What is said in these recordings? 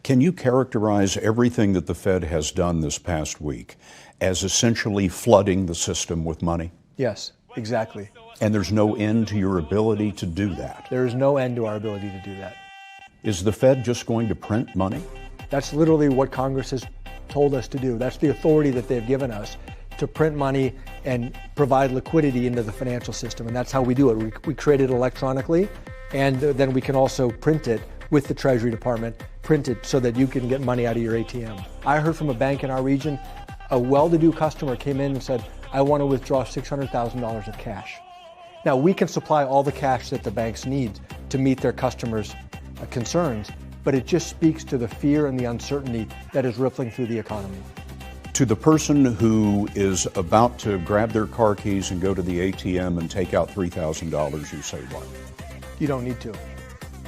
Can you characterize everything that the Fed has done this past week as essentially flooding the system with money? Yes, exactly. And there's no end to your ability to do that. There is no end to our ability to do that. Is the Fed just going to print money? That's literally what Congress has told us to do. That's the authority that they've given us, to print money and provide liquidity into the financial system. And that's how we do it. We create it electronically, and then we can also print it with the Treasury Department, print it so that you can get money out of your ATM. I heard from a bank in our region, a well-to-do customer came in and said, I want to withdraw $600,000 of cash. Now, we can supply all the cash that the banks need to meet their customers' concerns, but it just speaks to the fear and the uncertainty that is rippling through the economy. To the person who is about to grab their car keys and go to the ATM and take out $3,000, you say what? You don't need to.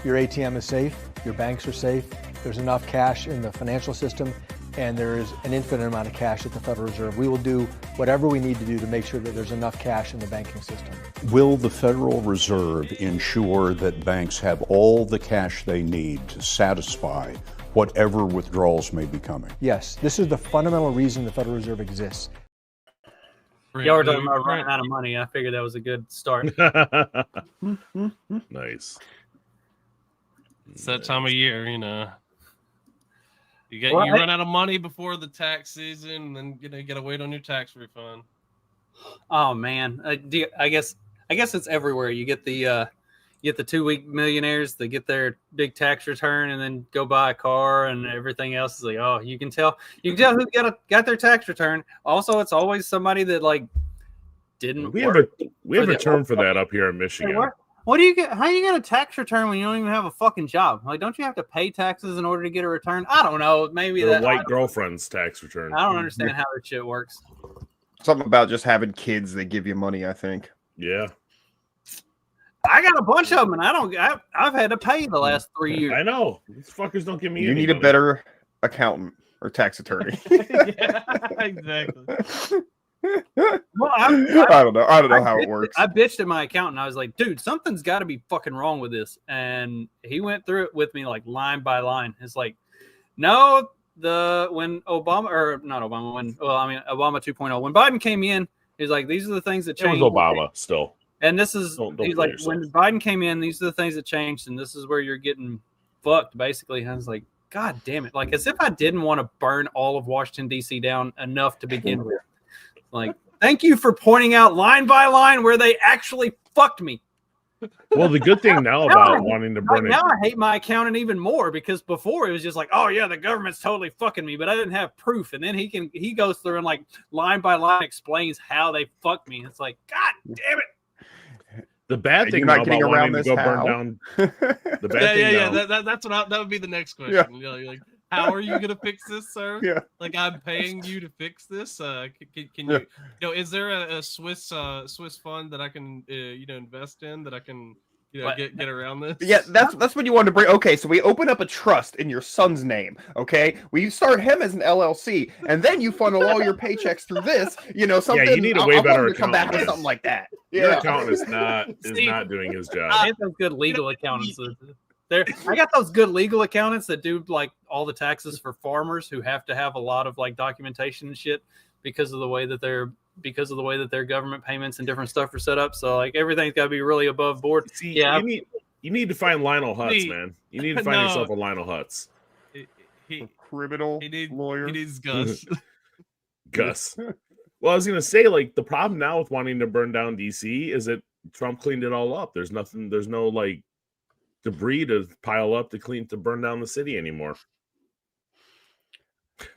Your ATM is safe, your banks are safe, there's enough cash in the financial system, and there is an infinite amount of cash at the Federal Reserve. We will do whatever we need to do to make sure that there's enough cash in the banking system. Will the Federal Reserve ensure that banks have all the cash they need to satisfy whatever withdrawals may be coming? Yes, this is the fundamental reason the Federal Reserve exists. Y'all were talking about running out of money. I figured that was a good start. Nice. It's that time of year, you know. You run out of money before the tax season, and then you got to wait on your tax refund. Oh man, I guess it's everywhere. You get the 2-week millionaires that get their big tax return and then go buy a car, and everything else is like, oh, you can tell who got their tax return. Also, it's always somebody that like didn't. We have a term for that up here in Michigan. What do you get? How do you get a tax return when you don't even have a fucking job? Like, don't you have to pay taxes in order to get a return? I don't know. Maybe the white girlfriend's tax return. I don't understand how that shit works. Something about just having kids that give you money, I think. Yeah. I got a bunch of them, and I've had to pay the last 3 years. I know. These fuckers don't give me. You need a better accountant or tax attorney. Yeah, exactly. Well, I don't know how it works. I bitched at my accountant. I was like, dude, something's got to be fucking wrong with this. And he went through it with me like line by line. It's like, no, Obama 2.0, when Biden came in, he's like, these are the things that changed. It was Obama still. And this is, he's like, when Biden came in, these are the things that changed. And this is where you're getting fucked, basically. And I was like, God damn it. Like, as if I didn't want to burn all of Washington, D.C. down enough to begin with. Like, thank you for pointing out line by line where they actually fucked me. Well, the good thing now about wanting to burn it. Now I hate my accountant even more, because before it was just like, oh yeah, the government's totally fucking me, but I didn't have proof. And then he goes through and like line by line explains how they fucked me. It's like, God damn it. The bad thing about wanting to go burn down. The bad thing that's what that would be the next question. Yeah. You know, you're like, how are you gonna fix this, sir? Yeah. Like, I'm paying you to fix this. Can you? Is there a Swiss fund that I can invest in, that I can get around this? Yeah, that's what you want to bring. Okay, so we open up a trust in your son's name. Okay, we start him as an LLC, and then you funnel all your paychecks through this. Something. Yeah, you need a way better to come back with something like that. Your accountant is not doing his job. I have those good legal accountants. I got those good legal accountants that do like all the taxes for farmers who have to have a lot of like documentation and shit because of the way that their government payments and different stuff are set up. So like everything's got to be really above board. See, you need to find Lionel Hutz, man. You need to find yourself a Lionel Hutz. A criminal lawyer. He needs Gus. Gus. Well, I was gonna say, like, the problem now with wanting to burn down DC is that Trump cleaned it all up. There's no like debris to pile up to burn down the city anymore.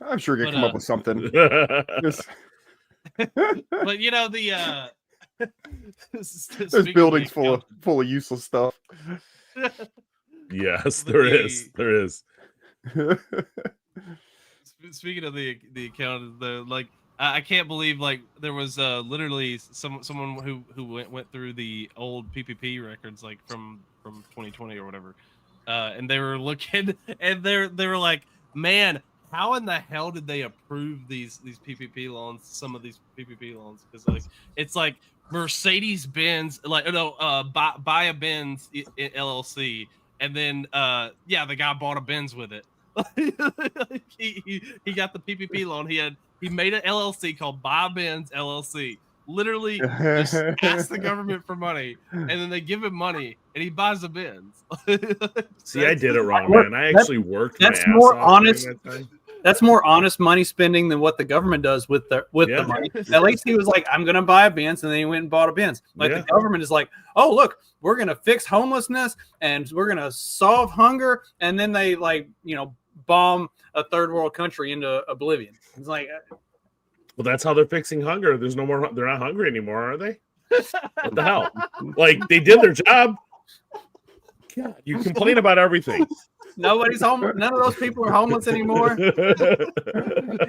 I'm sure you can come up with something. But there's buildings full of useless stuff. Yes, there is. Speaking of the account, I can't believe like there was literally someone who went through the old PPP records like from 2020 or whatever, and they were looking and they were like, man, how in the hell did they approve these PPP loans? Some of these PPP loans, because like it's like Mercedes-Benz, buy a Benz LLC, and then the guy bought a Benz with it. he got the PPP loan. He made an LLC called Buy Benz LLC. Literally just ask the government for money, and then they give him money, and he buys a Benz. See, I did it wrong, man. I actually worked. That's my ass more off honest. during that time. That's more honest money spending than what the government does with the money. At least he was like, I'm going to buy a Benz, and then he went and bought a Benz. Like the government is like, oh, look, we're going to fix homelessness, and we're going to solve hunger, and then they bomb a third world country into oblivion. It's like, well, that's how they're fixing hunger. There's no more. They're not hungry anymore, are they? What the hell? Like they did their job. God, you complain about everything. Nobody's home. None of those people are homeless anymore.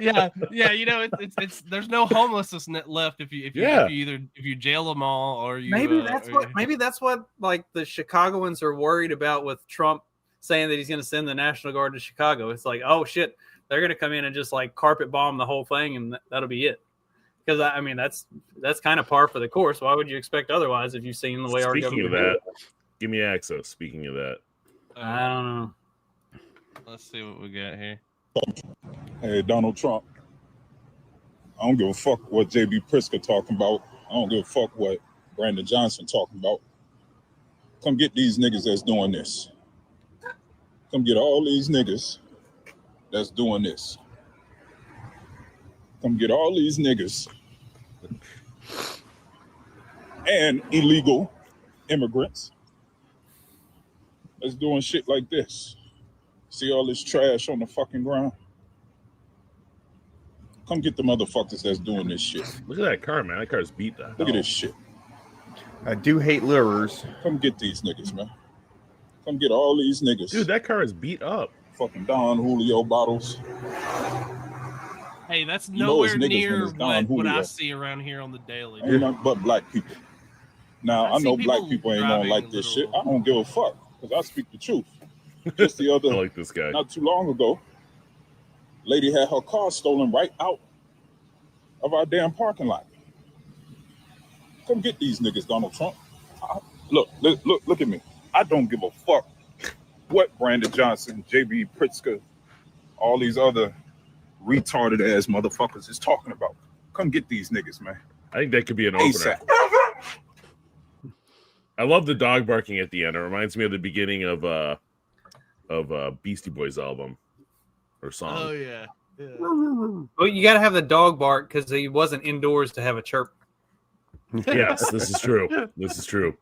yeah. It's there's no homelessness left if you jail them all or you. Maybe that's what like the Chicagoans are worried about with Trump saying that he's going to send the National Guard to Chicago. It's like, oh shit, they're going to come in and just like carpet bomb the whole thing, and that'll be it. Because I mean, that's kind of par for the course. Why would you expect otherwise if you've seen the way our government? Speaking of that, give me access. Speaking of that, I don't know. Let's see what we got here. Hey, Donald Trump. I don't give a fuck what J.B. Pritzker talking about. I don't give a fuck what Brandon Johnson talking about. Come get these niggas that's doing this. Come get all these niggas that's doing this. Come get all these niggas and illegal immigrants that's doing shit like this. See all this trash on the fucking ground? Come get the motherfuckers that's doing this shit. look at that car, man. That car's beat. Look at this shit. I do hate lures. Come get these niggas, man. Come get all these niggas. Dude, that car is beat up. Fucking Don Julio bottles. Hey, that's You know it's nowhere niggas when near it's Don what I Julio. see around here on the daily. Ain't nothing but black people. Now, I I know see black people people ain't gonna driving like this shit. little- I don't give a fuck, because I speak the truth. Just the I other, like this guy. not too long ago, lady had her car stolen right out of our damn parking lot. Come get these niggas, Donald Trump. Look at me. I don't give a fuck what Brandon Johnson, J.B. Pritzker, all these other retarded ass motherfuckers is talking about. Come get these niggas, man. I think that could be an opener. ASAP. I love the dog barking at the end. It reminds me of the beginning of Beastie Boys album or song. Oh yeah. Well, you got to have the dog bark because he wasn't indoors to have a chirp. Yes, this is true. This is true.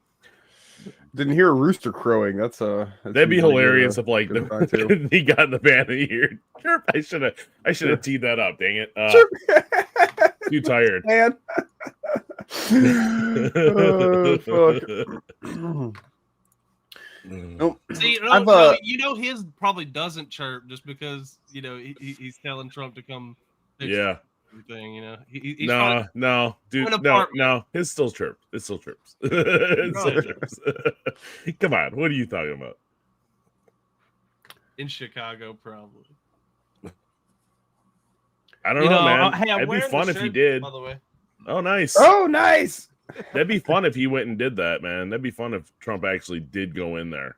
Didn't hear a rooster crowing. That's That'd be hilarious if like good fact, too. he got in the band and he heard chirp. I should have teed that up. Dang it. Too tired. Man. Oh, fuck. Nope. See, I've, his probably doesn't chirp just because he's telling Trump to come. Fix Yeah. everything. He's trying to- No, dude, an apartment. no. His still chirps. It still chirps. It still chirps. Come on, what are you talking about? in Chicago, probably. I don't know, man. Hey, It'd be wearing the fun if he shirt, did. By the way, Oh, nice. Oh, nice. That'd be fun if he went and did that, man. That'd be fun if Trump actually did go in there.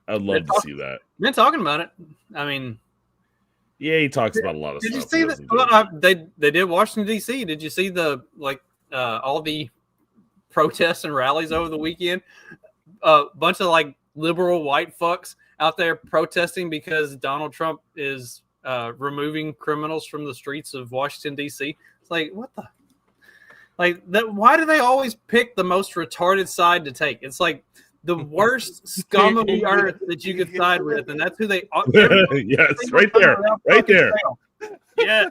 I'd love to see that. Been talking about it. I mean, yeah, he talks about a lot of did stuff. you see that? Well, they did Washington D.C. Did you see the all the protests and rallies over the weekend? A bunch of like liberal white fucks out there protesting because Donald Trump is removing criminals from the streets of Washington D.C. It's like, what the? Like that? Why do they always pick the most retarded side to take? It's like the worst scum of the earth that you could side with, and that's who they. Yes, right there, right there. Yes.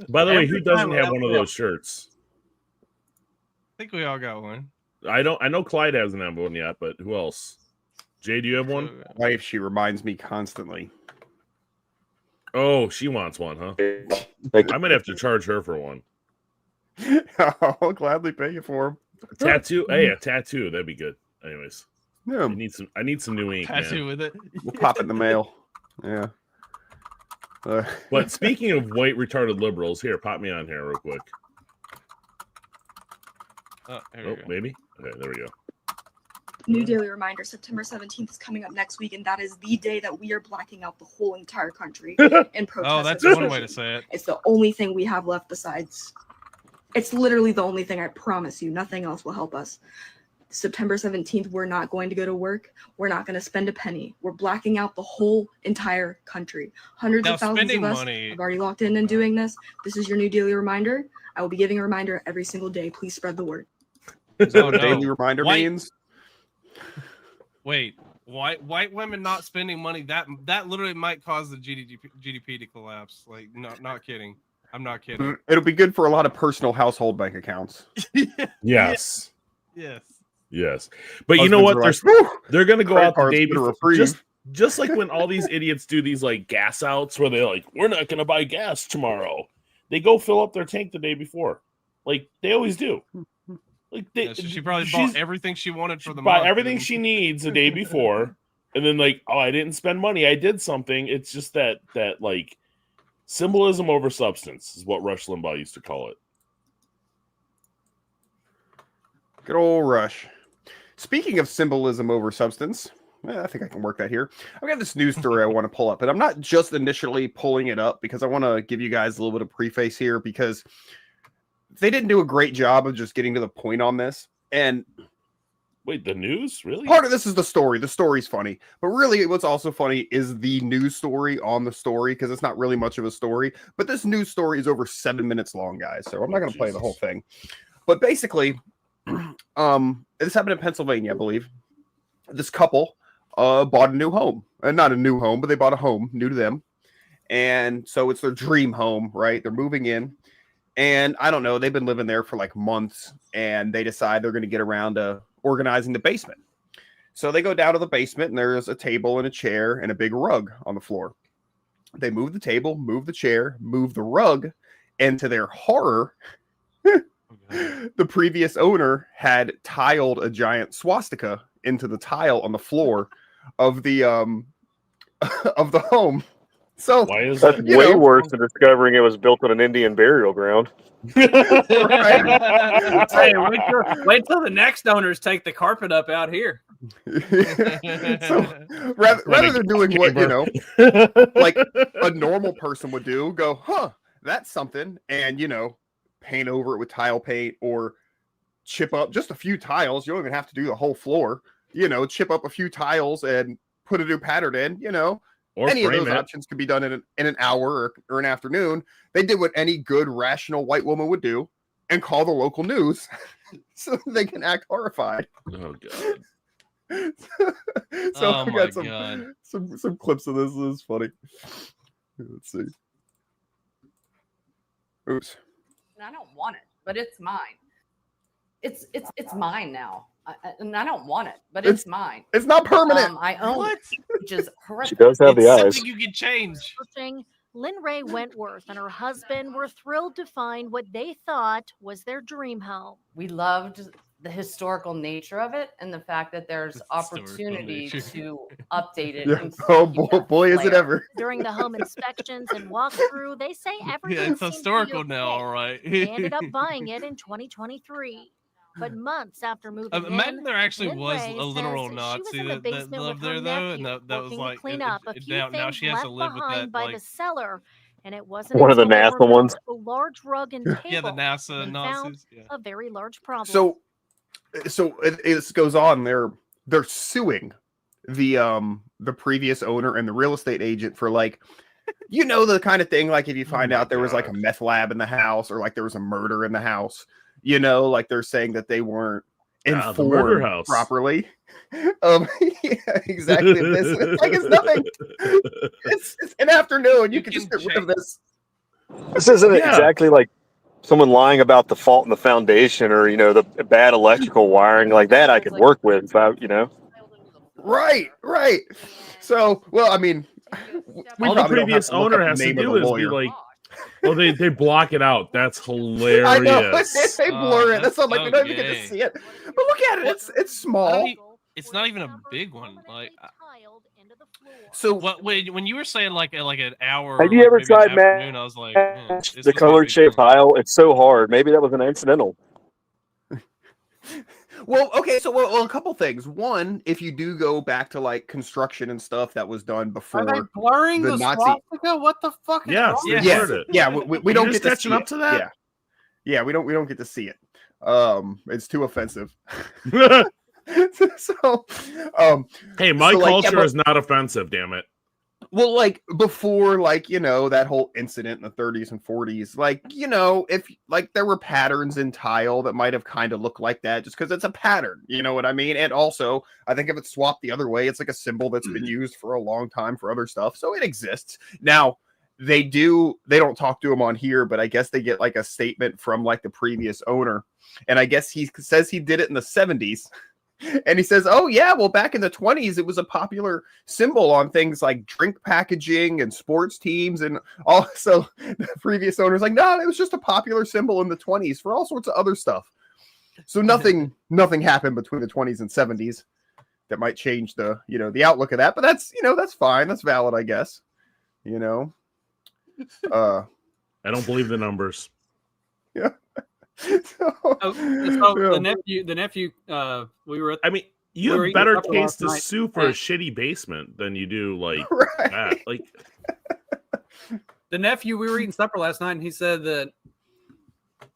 By the way, who Every doesn't time have I one of have- those shirts? I think we all got one. I know Clyde hasn't had one yet, but who else? Jay, do you have one? Wife, she reminds me constantly. Oh, she wants one, huh? I'm gonna have to charge her for one. I'll gladly pay you for them. A tattoo? Hey, a tattoo. That'd be good. Anyways, Yeah, I need some new ink, Tattoo man. with it. we'll pop it in the mail. Yeah. But speaking of white retarded liberals, here, pop me on here real quick. Oh, here we Oh, go. maybe. Okay, there we go. New daily reminder, September 17th is coming up next week, and that is the day that we are blacking out the whole entire country in protest. Oh, that's of one way to secession. say it. It's the only thing we have left besides, it's literally the only thing, I promise you. Nothing else will help us. September 17th, we're not going to go to work. We're not going to spend a penny. We're blacking out the whole entire country. Hundreds of thousands of us have already locked in and doing this. This is your new daily reminder. I will be giving a reminder every single day. Please spread the word. Is that what daily reminder White- means? Wait, white women not spending money, that literally might cause the GDP to collapse. Like, not kidding. I'm not kidding. It'll be good for a lot of personal household bank accounts. Yes. Yes. Yes. But you know what? They're going to go out the day before. Reprieve. Just like when all these idiots do these like gas outs where they're like, we're not going to buy gas tomorrow. They go fill up their tank the day before. Like they always do. Like she probably bought everything she wanted for the month. Bought everything she needs the day before. And then like, oh, I didn't spend money. I did something. It's just that like symbolism over substance is what Rush Limbaugh used to call it. Good old Rush. Speaking of symbolism over substance, I think I can work that here. I've got this news story I want to pull up, and I'm not just initially pulling it up because I want to give you guys a little bit of preface here because they didn't do a great job of just getting to the point on this. And wait, the news? Really? Part of this is the story. The story's funny. But really, what's also funny is the news story on the story because it's not really much of a story. But this news story is over 7 minutes long, guys. So I'm not going to play the whole thing. But basically, this happened in Pennsylvania, I believe. This couple bought a new home. Not a new home, but they bought a home new to them. And so it's their dream home, right? They're moving in. And I don't know, they've been living there for like months. And they decide they're going to get around to organizing the basement. So they go down to the basement and there's a table and a chair and a big rug on the floor. They move the table, move the chair, move the rug. And to their horror, the previous owner had tiled a giant swastika into the tile on the floor of the of the home. So why is that's way worse than discovering it was built on an Indian burial ground. Hey, wait till the next owners take the carpet up out here. So rather than doing what like a normal person would do, go, huh, that's something, and paint over it with tile paint or chip up just a few tiles. You don't even have to do the whole floor. Chip up a few tiles and put a new pattern in. Or any of those options could be done in an hour or an afternoon. They did what any good, rational white woman would do and call the local news so they can act horrified. Oh, God. So I got some clips of this. This is funny. Let's see. Oops. I don't want it, but it's mine. It's mine now. And I don't want it, but it's mine. It's not permanent. I own it, which is horrific. She does have the eyes. Something you can change. Lynn Ray Wentworth and her husband were thrilled to find what they thought was their dream home. We loved the historical nature of it and the fact that there's opportunity to update it. Yeah. Oh boy, is it ever. During the home inspections and walkthrough, they say everything it's historical now, all right. They ended up buying it in 2023. But months after moving imagine in, there actually Lynn was Ray a literal says Nazi that lived there though, and that was like clean up a few now she has to live with that. By the seller, and it wasn't one of the NASA ones. A large rug and table. Yeah, the NASA Nazis. Yeah. A very large problem. So it goes on. They're suing the previous owner and the real estate agent for like. The kind of thing like if you find out there was like a meth lab in the house or like there was a murder in the house. Like they're saying that they weren't informed properly. Yeah, exactly. It's like it's nothing. It's an afternoon. You can just get rid of this. This isn't exactly like someone lying about the fault in the foundation or the bad electrical wiring like that. I could work with, Right. So, well, I mean, all the previous owner has to do is be like. Oh, they block it out. That's hilarious. I know. They blur it. That's not like we don't even get to see it. But look at it. It's small. It's not even a big one. Like so. When you were saying like an hour, have you ever tried I was like, the colored shaped tile? It's so hard. Maybe that was an incidental. Well, okay, so well, a couple things. One, if you do go back to like construction and stuff that was done before, Are they blurring the Nazi- swastika? What the fuck is Yes, wrong? they yeah, blurred it. yeah, we don't get to catching see up it. to that. Yeah, we don't get to see it. It's too offensive. So, Hey, my so, like, yeah, culture but- is not offensive. Damn it. well, like before, like, you know, that whole incident in the 30s and 40s, like, you know, if like there were patterns in tile that might have kind of looked like that just because it's a pattern, you know what I mean? And also, I think if it's swapped the other way, it's like a symbol that's been used for a long time for other stuff. So it exists. Now, they don't talk to him on here, but I guess they get like a statement from like the previous owner. And I guess he says he did it in the 70s. And he says, oh, yeah, well, back in the 20s, it was a popular symbol on things like drink packaging and sports teams. And also the previous owner's like, no, it was just a popular symbol in the 20s for all sorts of other stuff. So nothing happened between the 20s and 70s that might change the, you know, the outlook of that. But that's, you know, that's fine. That's valid, I guess. You know, I don't believe the numbers. Yeah. The nephew, we were. I mean, you we were have eating better supper case last to night, sue for a and shitty basement than you do like Right. that. Like, the nephew, we were eating supper last night, and he said that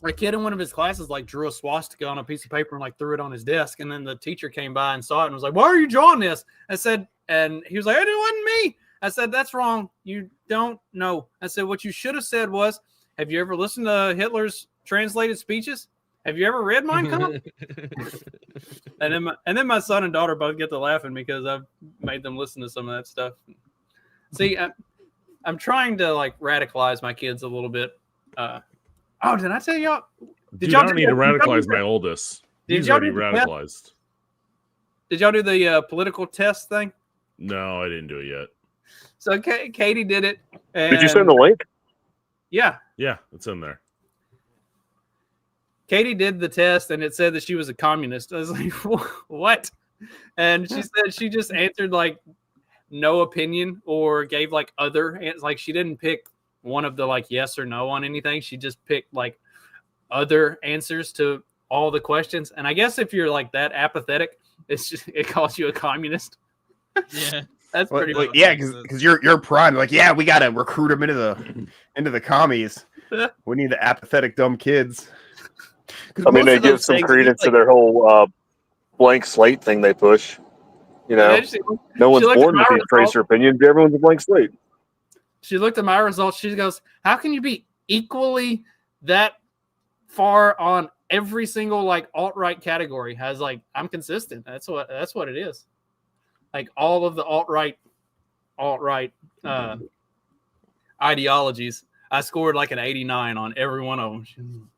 a kid in one of his classes like drew a swastika on a piece of paper and like threw it on his desk, and then the teacher came by and saw it and was like, "Why are you drawing this?" I said, and he was like, "It wasn't me." I said, "That's wrong. You don't know." I said, "What you should have said was, have you ever listened to Hitler's translated speeches? Have you ever read Mein Kampf?" and then my son and daughter both get to laughing because I've made them listen to some of that stuff. See, I'm trying to like radicalize my kids a little bit. Oh, did I tell y'all? Dude, I don't need to radicalize my oldest. He's already radicalized. Did y'all do the political test thing? No, I didn't do it yet. So Katie did it. Did you send the link? Yeah. Yeah, it's in there. Katie did the test, and it said that she was a communist. I was like, what? And she said she just answered like no opinion or gave like other, like she didn't pick one of the like yes or no on anything. She just picked like other answers to all the questions. And I guess if you're like that apathetic, it calls you a communist. Yeah. That's pretty well, yeah, because you're prime. Like, yeah, we gotta recruit them into the commies. We need the apathetic dumb kids. I mean, they give some credence to their whole blank slate thing they push. You know, no one's born to be a tracer opinion. Everyone's a blank slate. She looked at my results. She goes, "How can you be equally that far on every single like alt-right category?" I was like, "I'm consistent. That's what it is." Like all of the alt-right ideologies, I scored like an 89 on every one of them.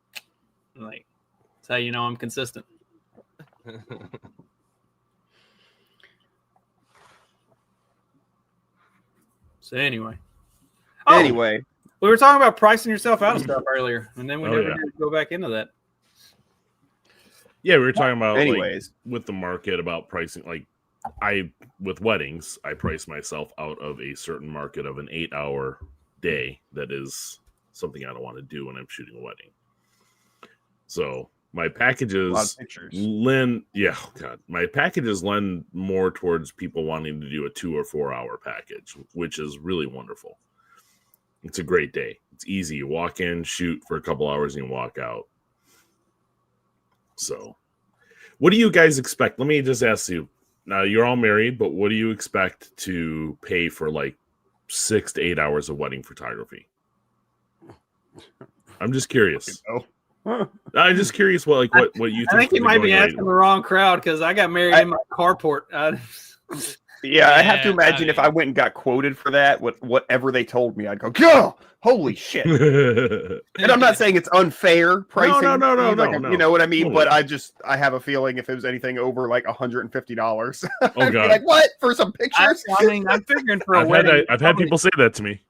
Like, that's how you know I'm consistent. So anyway. Anyway, we were talking about pricing yourself out of stuff earlier, and then we never did go back into that. Yeah, we were talking about anyways like, with the market about pricing. Like with weddings, I price myself out of a certain market of an 8-hour day. That is something I don't want to do when I'm shooting a wedding. So my packages lend, my packages lend more towards people wanting to do a 2 or 4 hour package, which is really wonderful. It's a great day. It's easy. You walk in, shoot for a couple hours, and you walk out. So, what do you guys expect? Let me just ask you. Now, you're all married, but what do you expect to pay for like 6 to 8 hours of wedding photography? I'm just curious. I'm just curious what you think. I think you might be asking the wrong crowd because I got married in my carport. Yeah, I have to imagine if I went and got quoted for that, whatever they told me, I'd go, "Go, holy shit!" And I'm not saying it's unfair pricing. No. You know what I mean? But I have a feeling if it was anything over like $150, I'd be like, "What for some pictures?" I mean, I'm figuring for a wedding. I've had people say that to me.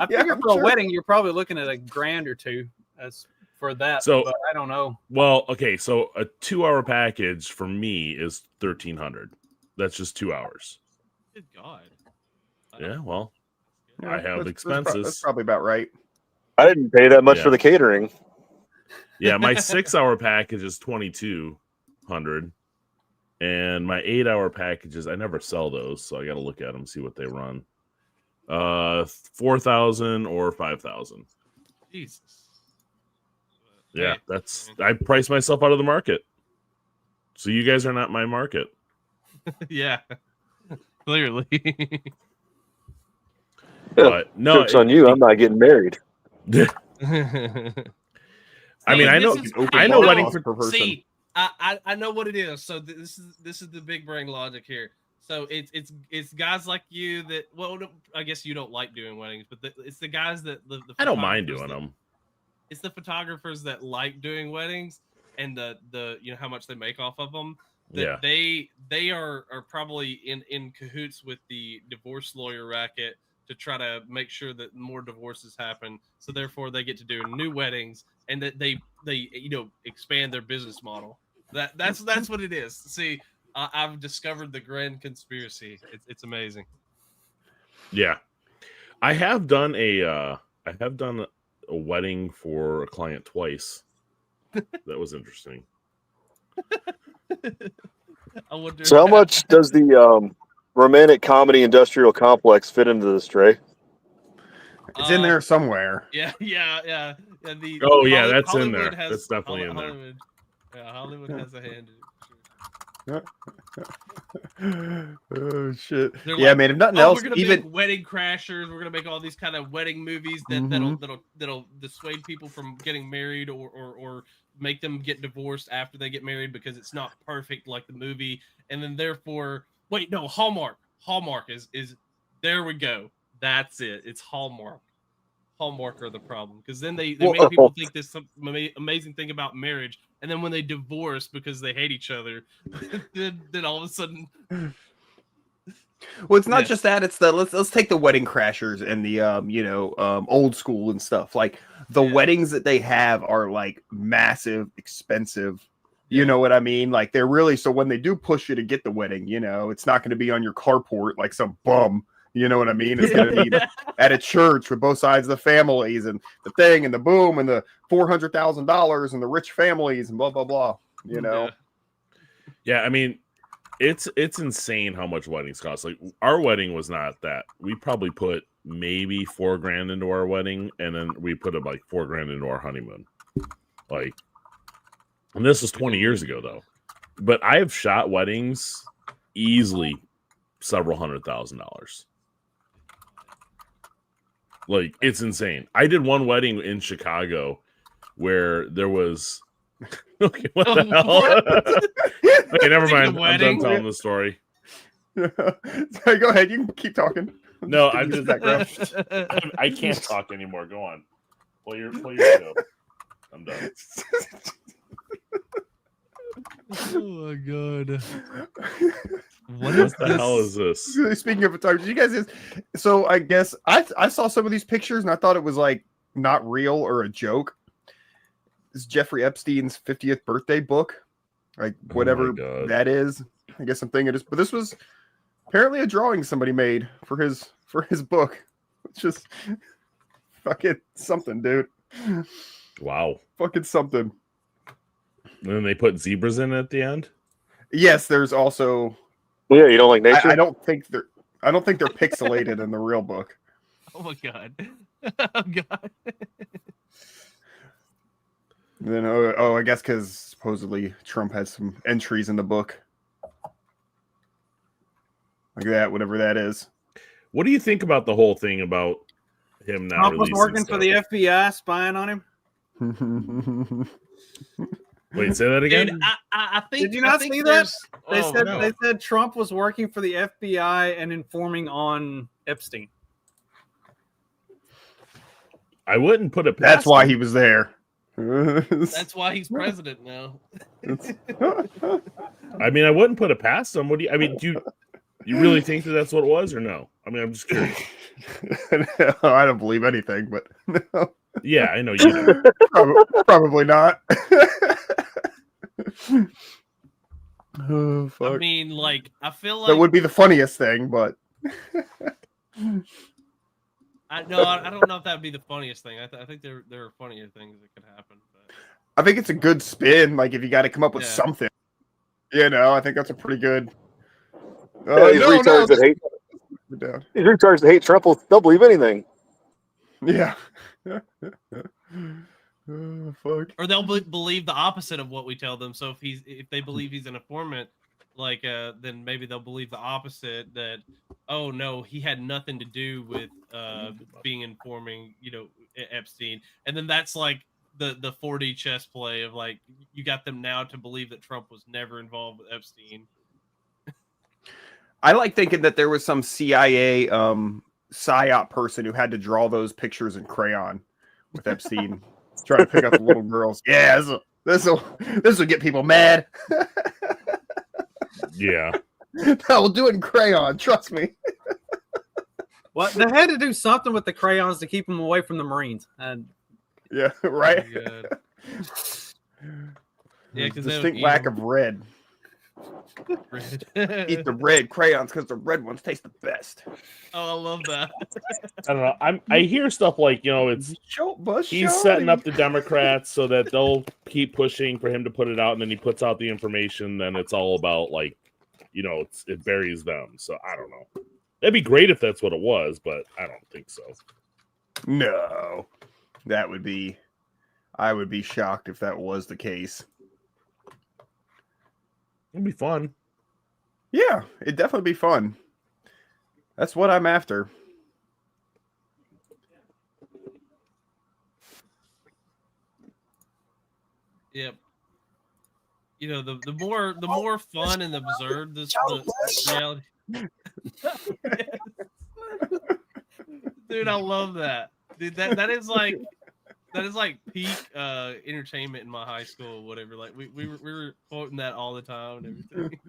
I figure for a wedding, you're probably looking at $1,000 or $2,000. That's for that. So but I don't know. Well, okay, so a 2-hour package for me is $1,300. That's just 2 hours. Good God. Yeah, well, I have expenses. That's probably about right. I didn't pay that much for the catering. Yeah, my 6-hour package is $2,200, And my 8-hour packages, I never sell those, so I got to look at them, see what they run. 4,000 or 5,000. Jesus. Yeah, I priced myself out of the market. So you guys are not my market. Yeah, clearly. But no, joke's on you. I'm not getting married. I mean, I know wedding per person. See, I know what it is. So this is the big brain logic here. So it's guys like you that, well, I guess you don't like doing weddings, but it's the guys that the I don't mind doing them. It's the photographers that like doing weddings and the you know how much they make off of them. That they are probably in cahoots with the divorce lawyer racket to try to make sure that more divorces happen. So therefore they get to do new weddings and that they expand their business model. That's what it is. See, I've discovered the grand conspiracy. It's amazing. Yeah, I have done a wedding for a client twice. That was interesting. So how much does the romantic comedy industrial complex fit into this, Trey? It's in there somewhere. Yeah. That's in there. That's definitely in there. Yeah, Hollywood has a hand in it. Oh shit! They're yeah, man. If nothing else, we're gonna make Wedding Crashers. We're gonna make all these kind of wedding movies that'll dissuade people from getting married or make them get divorced after they get married because it's not perfect like the movie. And then therefore, wait, no, Hallmark. Hallmark is there we go. That's it. It's Hallmark. Hallmark are the problem because then they make people think there's some amazing thing about marriage, and then when they divorce because they hate each other, then all of a sudden. Well, it's not just that. It's the let's take the Wedding Crashers and the old school and stuff. Like the weddings that they have are like massive, expensive. You know what I mean? Like they're really, so when they do push you to get the wedding, it's not going to be on your carport like some bum. You know what I mean? It's going to be at a church with both sides of the families and the thing and the boom and the $400,000 and the rich families and blah, blah, blah, Yeah, I mean, it's insane how much weddings cost. Like our wedding was not that. We probably put maybe $4,000 into our wedding, and then we put like $4,000 into our honeymoon. Like, and this was 20 years ago though. But I have shot weddings easily several $100,000. Like, it's insane. I did one wedding in Chicago where there was... Okay, what the hell? Okay, never mind. I'm done telling the story. Sorry, go ahead. You can keep talking. No, I'm just... I can't talk anymore. Go on. Pull your show. I'm done. Oh, my God. What the hell is this? Speaking of photography, you guys, so I guess I saw some of these pictures and I thought it was like not real or a joke. This is Jeffrey Epstein's 50th birthday book, like whatever that is. I guess I'm thinking it is, but this was apparently a drawing somebody made for his book. It's just fucking something, dude. Wow, fucking something. And then they put zebras in at the end. Yes, there's also. Yeah, you don't like nature? I don't think they're pixelated in the real book. Oh my God. Oh God. Then I guess because supposedly Trump has some entries in the book. Like that, whatever that is. What do you think about the whole thing about him now? Trump was working for the FBI, spying on him. Wait, say that again. Dude, I think. Did you not see that? They said Trump was working for the FBI and informing on Epstein. I wouldn't put it past That's why him. he was there. That's why he's president now. I mean, I wouldn't put it past him. What do you? I mean, do you really think that that's what it was, or no? I mean, I'm just curious. I don't believe anything, but no. Yeah, I know you do. Probably not. Oh, fuck. I mean, like, I feel like that would be the funniest thing, but I don't know if that would be the funniest thing. I think there are funnier things that could happen. But I think it's a good spin. Like if you got to come up with something. You know, I think that's a pretty good. Yeah, these retards that hate. These retards that hate Trump, they'll believe anything. Yeah. Fuck. Or they'll believe the opposite of what we tell them. So if they believe he's an informant, like then maybe they'll believe the opposite, that oh no, he had nothing to do with being informing, Epstein. And then that's like the 4D chess play of like, you got them now to believe that Trump was never involved with Epstein. I like thinking that there was some CIA psyop person who had to draw those pictures in crayon with Epstein, trying to pick up the little girls. Yeah, this will get people mad. Yeah. No, we'll do it in crayon. Trust me. Well, they had to do something with the crayons to keep them away from the Marines. And yeah, right. Yeah, because distinct lack of red. Eat the red crayons because the red ones taste the best. Oh, I love that. I don't know. I hear stuff like, it's he's setting up the Democrats so that they'll keep pushing for him to put it out, and then he puts out the information. Then it's all about like, it buries them. So I don't know. That'd be great if that's what it was, but I don't think so. No, that would be. I would be shocked if that was the case. It'd be fun. Yeah, it'd definitely be fun. That's what I'm after. Yep. The more fun and absurd the reality. Dude, I love that. Dude, that is like peak entertainment in my high school, whatever. Like we were quoting that all the time and everything.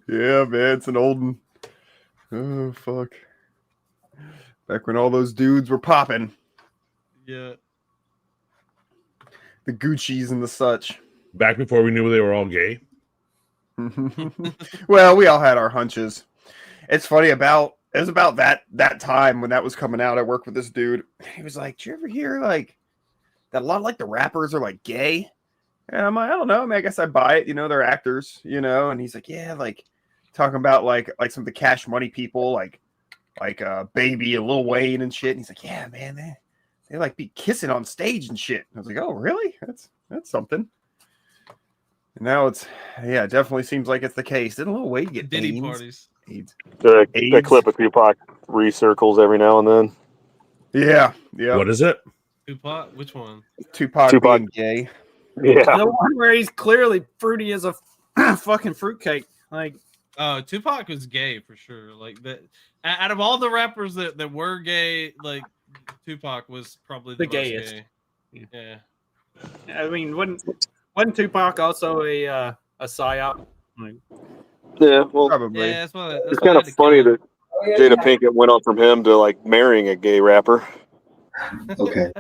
Yeah, man, it's an old one. Oh fuck. Back when all those dudes were popping. Yeah. The Gucci's and the such. Back before we knew they were all gay. Well, we all had our hunches. It's funny it was about that time when that was coming out. I worked with this dude. He was like, "Did you ever hear like that? A lot of like the rappers are like gay." And I'm like, "I don't know. I mean, I guess I buy it. They're actors, And he's like, "Yeah, like talking about like some of the Cash Money people, like Baby and Lil Wayne and shit." And he's like, "Yeah, man, they like be kissing on stage and shit." And I was like, "Oh, really? That's something." And now it definitely seems like it's the case. Didn't Lil Wayne get Diddy parties? That clip of Tupac recircles every now and then. Yeah. What is it? Tupac? Which one? Tupac being gay. Yeah. The one where he's clearly fruity as a fucking fruitcake. Like, Tupac was gay for sure. Like that. Out of all the rappers that were gay, like Tupac was probably the most gayest. Gay. Yeah. I mean, wasn't Tupac also a psyop? Like, Yeah, well, probably. Yeah, it's kind of funny that Jada Pinkett went on from him to like marrying a gay rapper. Okay.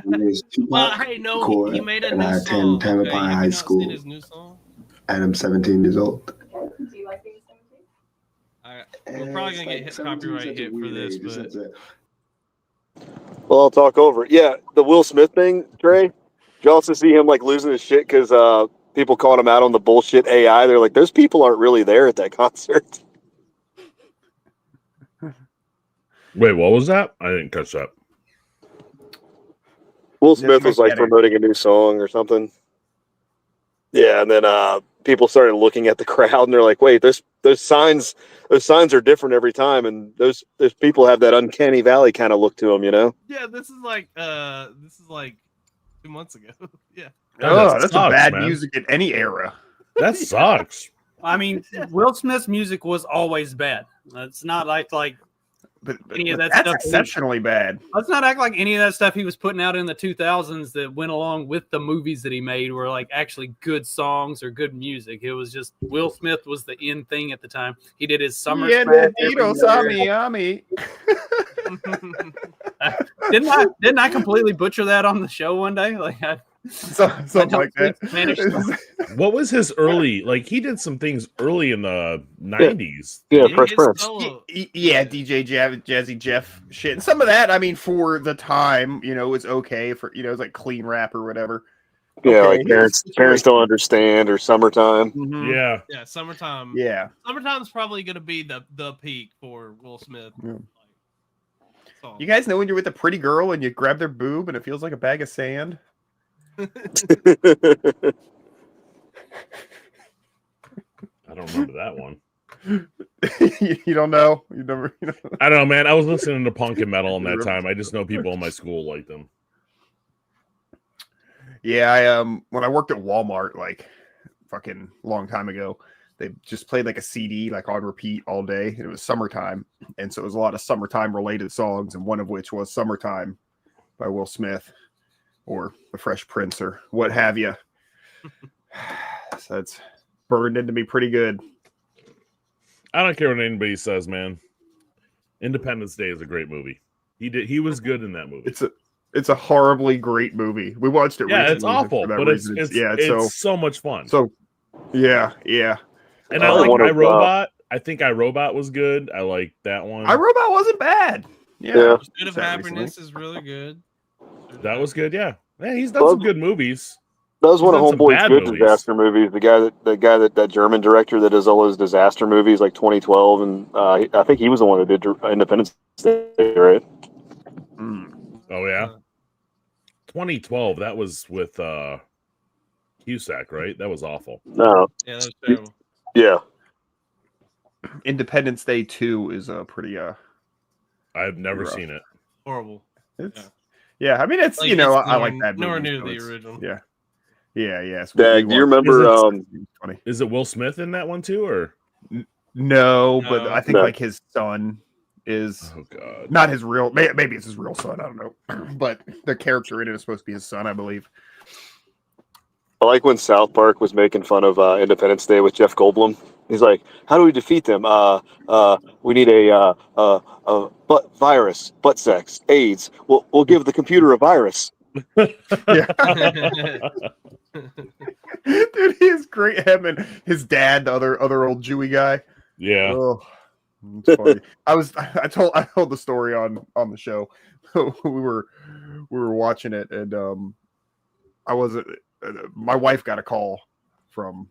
Well, hey, no, he made a new song. Tamalpais High School. His new song? And I'm 17 years old. Do you like being 17? We're probably gonna get hit copyright hit for this, but Well, I'll talk over it. Yeah, the Will Smith thing, Trey. Did you also see him like losing his shit because people calling him out on the bullshit AI? They're like, those people aren't really there at that concert. Wait, what was that? I didn't catch that. Will Smith was like promoting a new song or something. Yeah, and then people started looking at the crowd and they're like, wait, those signs are different every time, and those people have that uncanny valley kind of look to them, yeah, this is like 2 months ago. Yeah. Oh, that's sucks, bad man. music in any era. That sucks. I mean, Will Smith's music was always bad. It's not like But any of that that's stuff. exceptionally bad. Let's not act like any of that stuff he was putting out in the 2000s that went along with the movies that he made were like actually good songs or good music. It was just Will Smith was the in thing at the time. He did his summer smash every year. Didn't I completely butcher that on the show one day? Like something like that. What was his early? Like he did some things early in the 90s. Yeah, Fresh Prince. Yeah, DJ Jazzy Jeff shit. And some of that, I mean, for the time, it's okay for it's like clean rap or whatever. Yeah, Okay, like parents don't understand, or Summertime. Mhm. Yeah. Yeah, Summertime. Yeah. Summertime's probably going to be the peak for Will Smith. Yeah. So, You guys know when you're with a pretty girl and you grab their boob and it feels like a bag of sand? I don't remember that one. You don't know? You never. You know? I don't know, man. I was listening to punk and metal in that time. I just know people in my school liked them. Yeah, I when I worked at Walmart like fucking long time ago, they just played like a CD like on repeat all day. It was summertime, and so it was a lot of summertime related songs, and one of which was "Summertime" by Will Smith or The Fresh Prince or what have you. So that's burned into me pretty good. I don't care what anybody says, man. Independence Day is a great movie. He was good in that movie. It's a horribly great movie. We watched it. Yeah, recently it's awful, for that but reason. it's so much fun. So yeah. And I like iRobot. I think iRobot was good. I like that one. iRobot wasn't bad. Yeah. Pursuit of Happiness is really good. That was good. Yeah, he's done some good movies. That was one of He's done some Homeboy's bad good movies. disaster movies. The guy that German director that does all those disaster movies, like 2012, and I think he was the one that did Independence Day, right? Oh yeah, 2012. That was with Cusack, right? That was awful. No. Yeah, that was terrible. Yeah. Independence Day 2 is a pretty I've never rough. seen it. Horrible. Yeah, I mean it's Like, I it's like that movie. nowhere near so the it's- original. Yeah. So Dag, do you remember? Is it Will Smith in that one too, or No, but No. I think like his son is oh god, not his real. Maybe it's his real son. I don't know, but the character in it is supposed to be his son, I believe. I like when South Park was making fun of Independence Day with Jeff Goldblum. He's like, "How do we defeat them? We need a butt virus, butt sex, AIDS. We'll give the computer a virus." Dude, he is great. Him and his dad, the other old Jewy guy. Yeah. Oh, it's funny. I told the story on the show. we were watching it, and I wasn't. My wife got a call from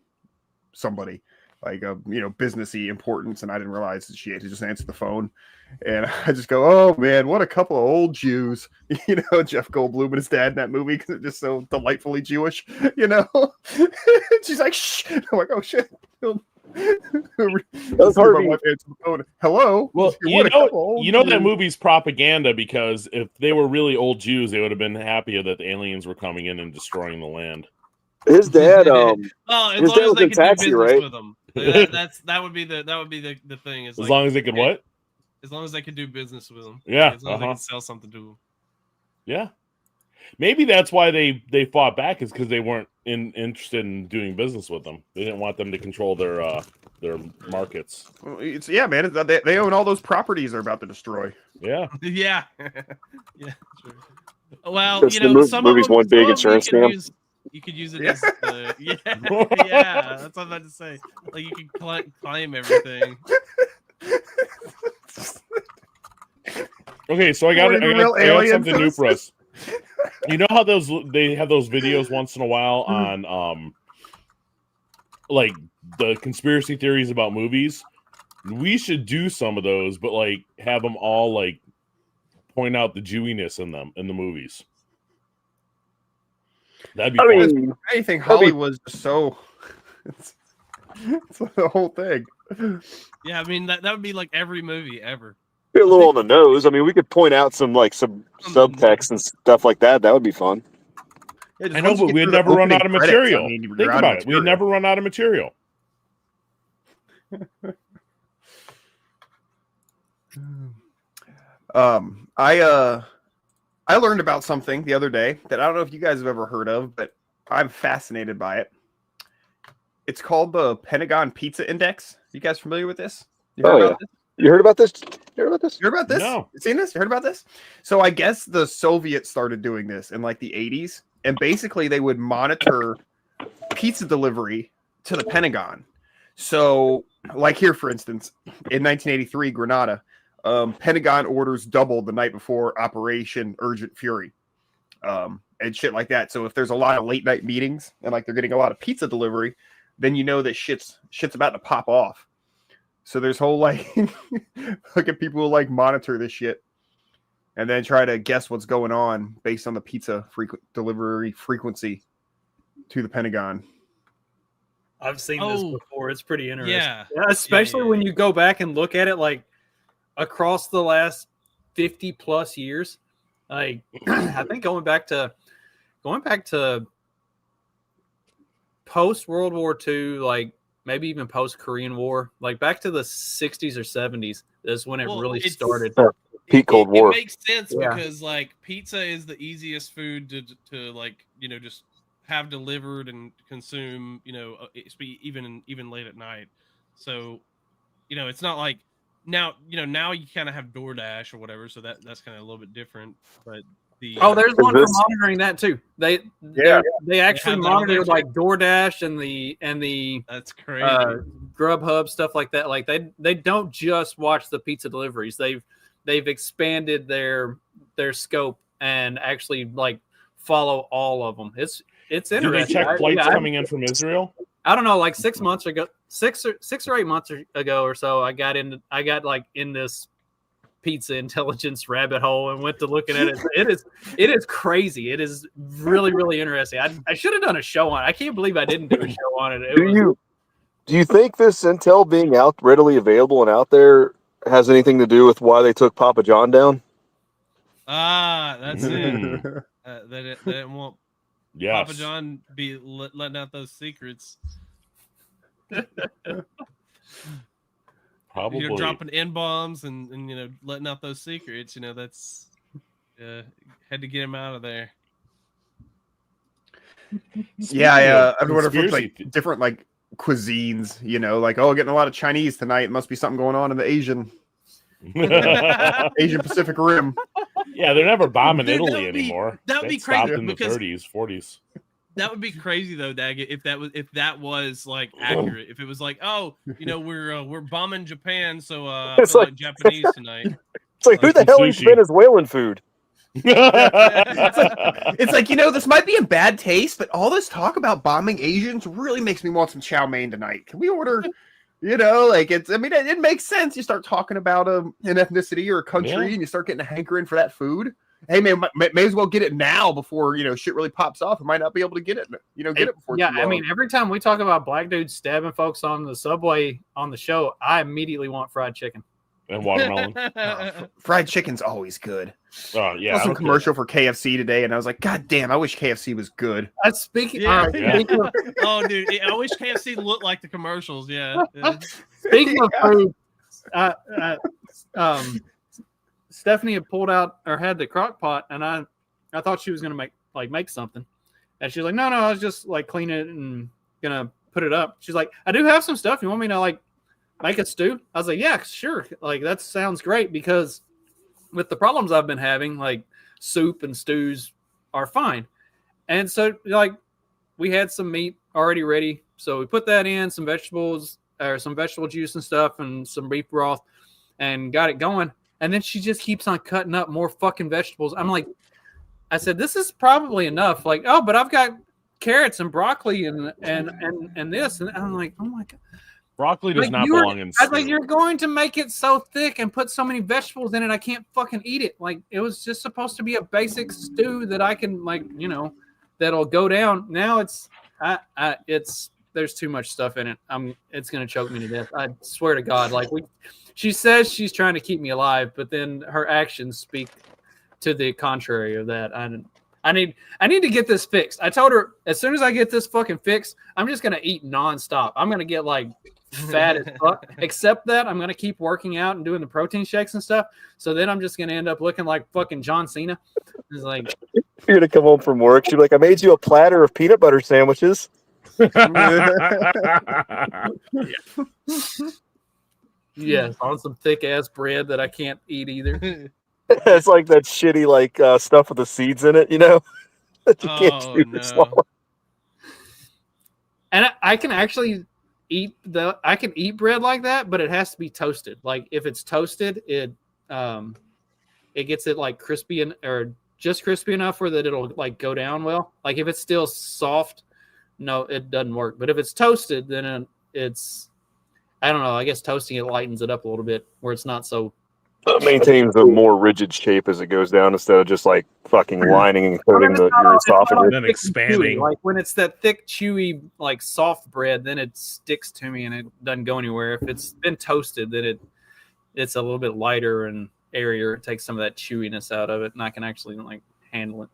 somebody like businessy importance, and I didn't realize that she had to just answer the phone. And I just go, "Oh man, what a couple of old Jews!" Jeff Goldblum and his dad in that movie because it's just so delightfully Jewish. She's like, "Shh!" I'm like, "Oh shit." That was hard. My wife answered the phone. Hello. Well, What a couple old that Jews. movie's propaganda because if they were really old Jews, they would have been happier that the aliens were coming in and destroying the land. His dad, as his long dad as was they in could Taxi, do business right? with them. That would be the thing. As long as they could what? As long as they could do business with them. Yeah, As long as they could sell something to them. Yeah. Maybe that's why they fought back is because they weren't interested in doing business with them. They didn't want them to control their markets. Well, man. They own all those properties they're about to destroy. Yeah. Yeah. Yeah. Sure. Well, That's the some movie's of them, one big some of them insurance scam. You could use it as yeah. That's what I'm about to say. Like you could claim everything. Okay, so I got something new for us. You know how they have those videos once in a while on like the conspiracy theories about movies? We should do some of those, but like have them all like point out the Jewiness in them in the movies. That'd be fun. Anything Hollywood's so it's the whole thing. Yeah, I mean that would be like every movie ever. Be a little on the nose. I mean, we could point out some subtext and stuff like that. That would be fun. Yeah, I know, but we'd never run out of material. Think about it. We'd never run out of material. I learned about something the other day that I don't know if you guys have ever heard of, but I'm fascinated by it. It's called the Pentagon Pizza Index. You guys familiar with this? You heard about this? You heard about this? You heard about this? You heard about this? No. You seen this? You heard about this? So I guess the Soviets started doing this in like the 80s, and basically they would monitor pizza delivery to the Pentagon. So, like here, for instance, in 1983, Grenada, Pentagon orders doubled the night before Operation Urgent Fury. and shit like that. So if there's a lot of late night meetings and like they're getting a lot of pizza delivery, then you know that shit's about to pop off. So there's whole like look at people who like monitor this shit and then try to guess what's going on based on the pizza delivery frequency to the Pentagon. I've seen this before. It's pretty interesting. Yeah. Especially when you go back and look at it like across the last 50 plus years. Like I think going back to post World War II, like maybe even post Korean War, like back to the 60s or 70s is when it really started. Peak Cold War. It makes sense because like pizza is the easiest food to like, you know, just have delivered and consume, you know, even late at night. So, you know, it's not like now you kind of have DoorDash or whatever, so that's kind of a little bit different. But there's one for monitoring that too. They actually monitor like DoorDash and the that's crazy Grubhub stuff like that. Like they don't just watch the pizza deliveries. They've expanded their scope and actually like follow all of them. It's interesting. Do they check flights coming in from Israel? I don't know, like 6 months ago, 6 or 8 months ago or so, I got like in this pizza intelligence rabbit hole and went to looking at it. It is crazy. It is really, really interesting. I should have done a show on it. I can't believe I didn't do a show on it. Do you think this intel being out readily available and out there has anything to do with why they took Papa John down? That's it. That it won't. Yes. Papa John be letting out those secrets. Probably. You're dropping N-bombs and you know letting out those secrets. You know that's had to get him out of there. Yeah, I wonder if it's like different like cuisines. You know, like getting a lot of Chinese tonight. It must be something going on in the Asian Pacific Rim. Yeah, they're never bombing Italy anymore. That would be stopped crazy in the because 30s, 40s. That would be crazy though, Daggett, if that was like accurate. If it was like, you know, we're bombing Japan, so I feel like Japanese tonight. It's like who the hell eats Venezuelan food? It's like, you know, this might be in bad taste, but all this talk about bombing Asians really makes me want some chow mein tonight. Can we order? You know, like it makes sense. You start talking about an ethnicity or a country, and you start getting a hankering for that food. Hey man, may as well get it now before shit really pops off. I might not be able to get it. Get it before. Yeah, I mean, every time we talk about black dudes stabbing folks on the subway on the show, I immediately want fried chicken and watermelon. Fried chicken's always good. Oh yeah, I saw some commercial for KFC today, and I was like, God damn, I wish KFC was good. Speaking, dude, I wish KFC looked like the commercials. Yeah. Speaking of food, Stephanie had pulled out or had the crock pot, and I thought she was gonna make something, and she's like, no, I was just like cleaning it and gonna put it up. She's like, I do have some stuff. You want me to like make a stew? I was like, yeah, sure. Like that sounds great because with the problems I've been having, like soup and stews are fine. And so like we had some meat already ready. So we put that in, some vegetables or some vegetable juice and stuff and some beef broth and got it going. And then she just keeps on cutting up more fucking vegetables. I'm like, I said, this is probably enough. Like, oh, but I've got carrots and broccoli and this. And I'm like, oh my God. Broccoli does not belong in stew. I was like, you're going to make it so thick and put so many vegetables in it, I can't fucking eat it. Like, it was just supposed to be a basic stew that I can, like, you know, that'll go down. Now there's too much stuff in it. It's going to choke me to death. I swear to God. Like, she says she's trying to keep me alive, but then her actions speak to the contrary of that. I need to get this fixed. I told her as soon as I get this fucking fixed, I'm just going to eat nonstop. I'm going to get like fat as fuck. Except that I'm going to keep working out and doing the protein shakes and stuff. So then I'm just going to end up looking like fucking John Cena. It's like, you're going to come home from work. She's like, I made you a platter of peanut butter sandwiches. Yes, on some thick ass bread that I can't eat either. It's like that shitty like stuff with the seeds in it, you know, that you can't chew or swallow. And I can actually eat bread like that, but it has to be toasted. Like if it's toasted, it gets it like crispy or just crispy enough where that it'll like go down well. Like if it's still soft, no, it doesn't work. But if it's toasted, then it's, I don't know. I guess toasting it lightens it up a little bit where it's not so. It maintains a more rigid shape as it goes down instead of just like fucking lining and coating your esophagus. Then expanding. Like when it's that thick, chewy, like soft bread, then it sticks to me and it doesn't go anywhere. If it's been toasted, then it's a little bit lighter and airier. It takes some of that chewiness out of it, and I can actually like handle it.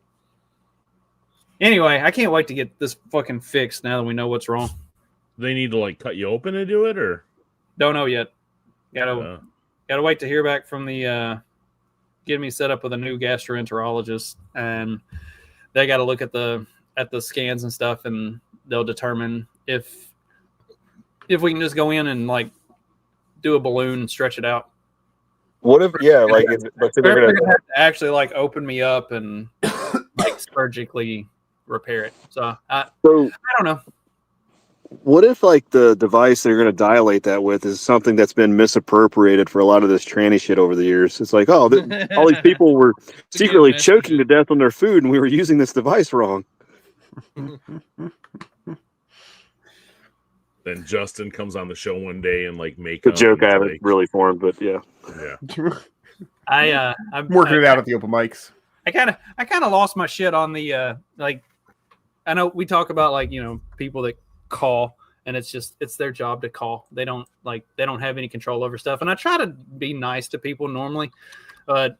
Anyway, I can't wait to get this fucking fixed now that we know what's wrong. They need to like cut you open to do it, or don't know yet. Gotta wait to hear back from the get me set up with a new gastroenterologist, and they got to look at the scans and stuff, and they'll determine if we can just go in and like do a balloon and stretch it out. What if they're gonna have to actually like open me up and like surgically repair it. So I don't know. What if like the device they're going to dilate that with is something that's been misappropriated for a lot of this tranny shit over the years? It's like, all these people were secretly choking to death on their food, and we were using this device wrong. Then Justin comes on the show one day and like make the joke I haven't really formed, but yeah. I'm working it out at the open mics. I kind of lost my shit on the like. I know we talk about like, you know, people that call, and it's their job to call. They don't have any control over stuff, and I try to be nice to people normally, but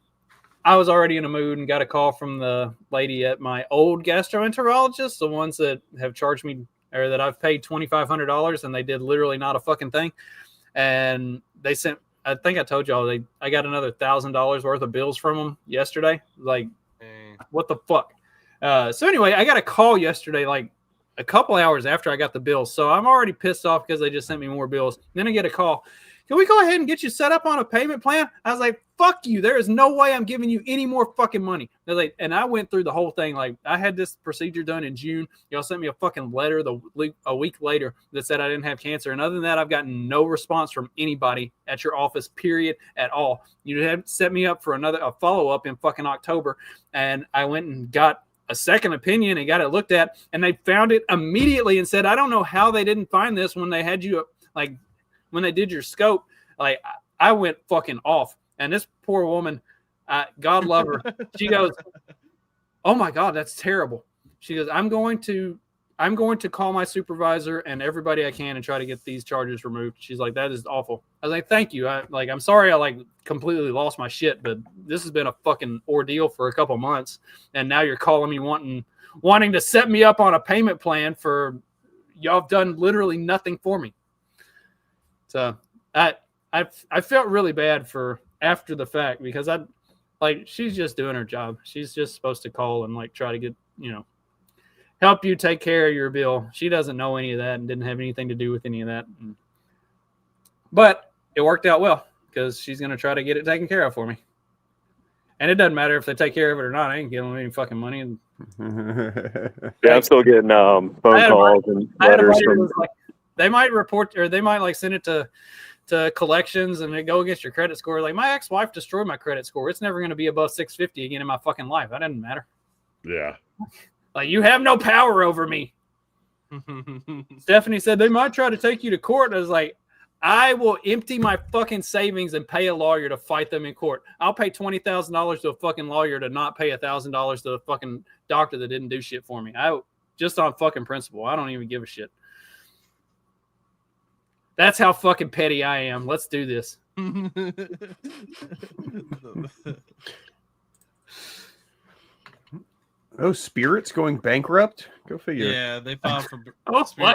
I was already in a mood and got a call from the lady at my old gastroenterologist, the ones that have charged me or that I've paid $2,500, and they did literally not a fucking thing. And they sent, I think I told y'all, I got another $1,000 worth of bills from them yesterday. Like, what the fuck? So anyway, I got a call yesterday, like a couple hours after I got the bills. So I'm already pissed off because they just sent me more bills. Then I get a call. Can we go ahead and get you set up on a payment plan? I was like, fuck you. There is no way I'm giving you any more fucking money. They're like, and I went through the whole thing. Like, I had this procedure done in June. Y'all sent me a fucking letter a week later that said I didn't have cancer. And other than that, I've gotten no response from anybody at your office, period, at all. You had set me up for a follow-up in fucking October. And I went and got a second opinion and got it looked at. And they found it immediately and said, I don't know how they didn't find this when they had you, like, when they did your scope. Like, I went fucking off. And this poor woman, God love her, she goes, oh my God, that's terrible. She goes, I'm going to call my supervisor and everybody I can and try to get these charges removed. She's like, that is awful. I was like, thank you. I'm sorry I like completely lost my shit, but this has been a fucking ordeal for a couple months. And now you're calling me wanting to set me up on a payment plan for y'all have done literally nothing for me. So I felt really bad for after the fact, because she's just doing her job. She's just supposed to call and like try to get, help you take care of your bill. She doesn't know any of that and didn't have anything to do with any of that. But it worked out well because she's going to try to get it taken care of for me. And it doesn't matter if they take care of it or not. I ain't giving them any fucking money. Yeah, I'm still getting phone calls and letters from. Like, they might report, or they might like send it to collections and they go against your credit score. Like, my ex-wife destroyed my credit score. It's never going to be above 650 again in my fucking life. That doesn't matter. Yeah. Like, you have no power over me. Stephanie said they might try to take you to court. I was like, I will empty my fucking savings and pay a lawyer to fight them in court. I'll pay $20,000 to a fucking lawyer to not pay $1,000 to a fucking doctor that didn't do shit for me. Just on fucking principle. I don't even give a shit. That's how fucking petty I am. Let's do this. Oh, Spirit's going bankrupt? Go figure. Yeah, they filed for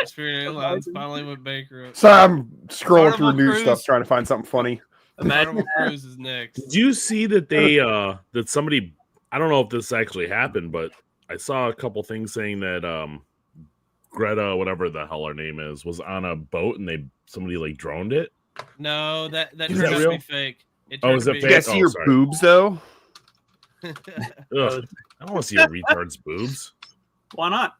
Spirit Airlines finally went bankrupt. So I'm scrolling Carnival through news Cruise. stuff trying to find something funny. Carnival Cruise is next. Did you see that they that somebody, I don't know if this actually happened, but I saw a couple things saying that Greta, whatever the hell her name is, was on a boat and somebody like droned it? No, that Is turned that out to real? be fake. Oh, is it You fake? guys see your sorry. boobs though? Ugh, I don't want to see a retard's boobs. Why not?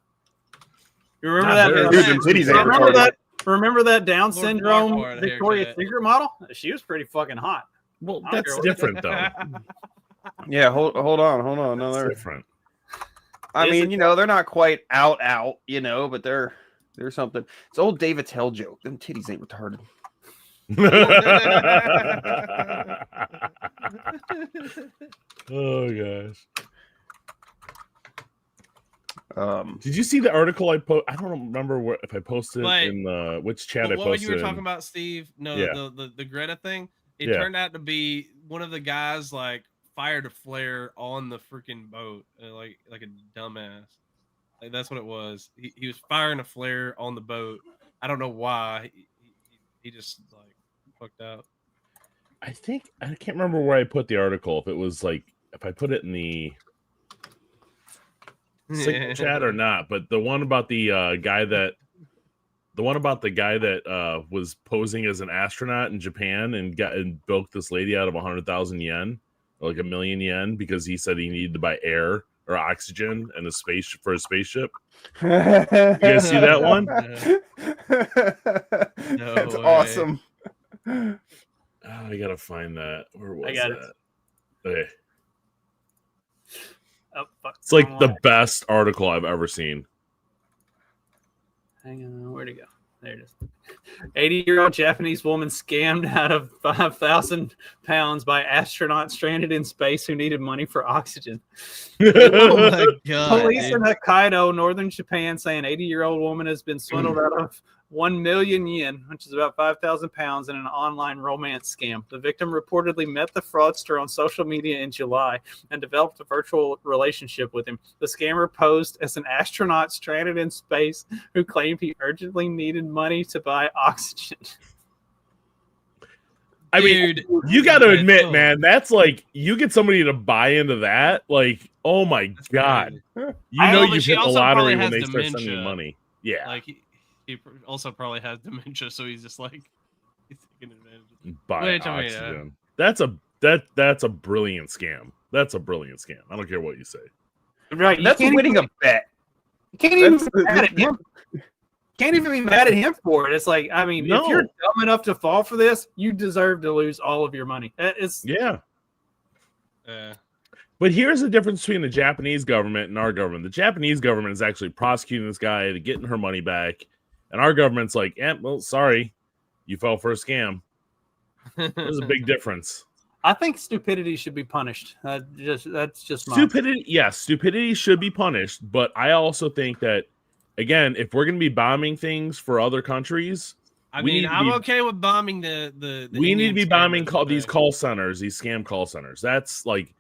You remember Not that? very Dude, them titties ain't remember retarded. that? Remember that Down Lord syndrome Farquhar had a Victoria's haircut. Secret model? She was pretty fucking hot. Well, I don't that's care what- different though. Yeah, hold on. No, That's they're different. I Is mean, it you know, they're not quite out, you know, but they're something. It's old David Tell joke. Them titties ain't retarded. Oh gosh. Did you see the article I put? I don't remember if I posted But- it in which chat I What posted. you were talking in. about, Steve? No, Yeah. the Greta thing. It Yeah. turned out to be one of the guys like fired a flare on the freaking boat, like a dumbass. Like, that's what it was. He was firing a flare on the boat. I don't know why. He just like fucked out. I think I can't remember where I put the article. If it was like if I put it in the signal chat or not, but the one about the guy that was posing as an astronaut in Japan and bilked this lady out of 100,000 yen, or like 1,000,000 yen, because he said he needed to buy air or oxygen and a spaceship. You guys see that one? No That's way. awesome. Oh, I gotta find that. Where was I got that? Okay. Oh, fuck. It's like Wrong the one. best article I've ever seen. Hang on, where'd it go? There it is. 80-year-old Japanese woman scammed out of 5,000 pounds by astronaut stranded in space who needed money for oxygen. Oh my god! Police dude. in Hokkaido, northern Japan, say an 80-year-old woman has been swindled out of 1,000,000 yen, which is about 5,000 pounds, in an online romance scam. The victim reportedly met the fraudster on social media in July and developed a virtual relationship with him. The scammer posed as an astronaut stranded in space who claimed he urgently needed money to buy oxygen. I mean, Dude, you got to admit, oh. man, that's like you get somebody to buy into that. Like, oh my god, crazy. you know But you've she hit the also lottery probably when has they start sending you dementia. money. Yeah, Like he also probably has dementia, so he's just like he's taking advantage. buy Wait, I mean, oxygen. That's a brilliant scam. That's a brilliant scam. I don't care what you say. Right, That's winning a bet. You can't even That's- be mad at him. Can't even be mad at him for it. It's like, I mean, if you're No. dumb enough to fall for this, you deserve to lose all of your money. It's Yeah. But here's the difference between the Japanese government and our government. The Japanese government is actually prosecuting this guy to getting her money back, and our government's like, well, sorry, you fell for a scam. There's a big difference. I think stupidity should be punished. That's just my Stupidity. Yes, stupidity should be punished, but I also think that, again, if we're going to be bombing things for other countries, I we mean, need to I'm be, okay with bombing the we need to be Indian bombing scammers, these but- call centers, these scam call centers. That's like,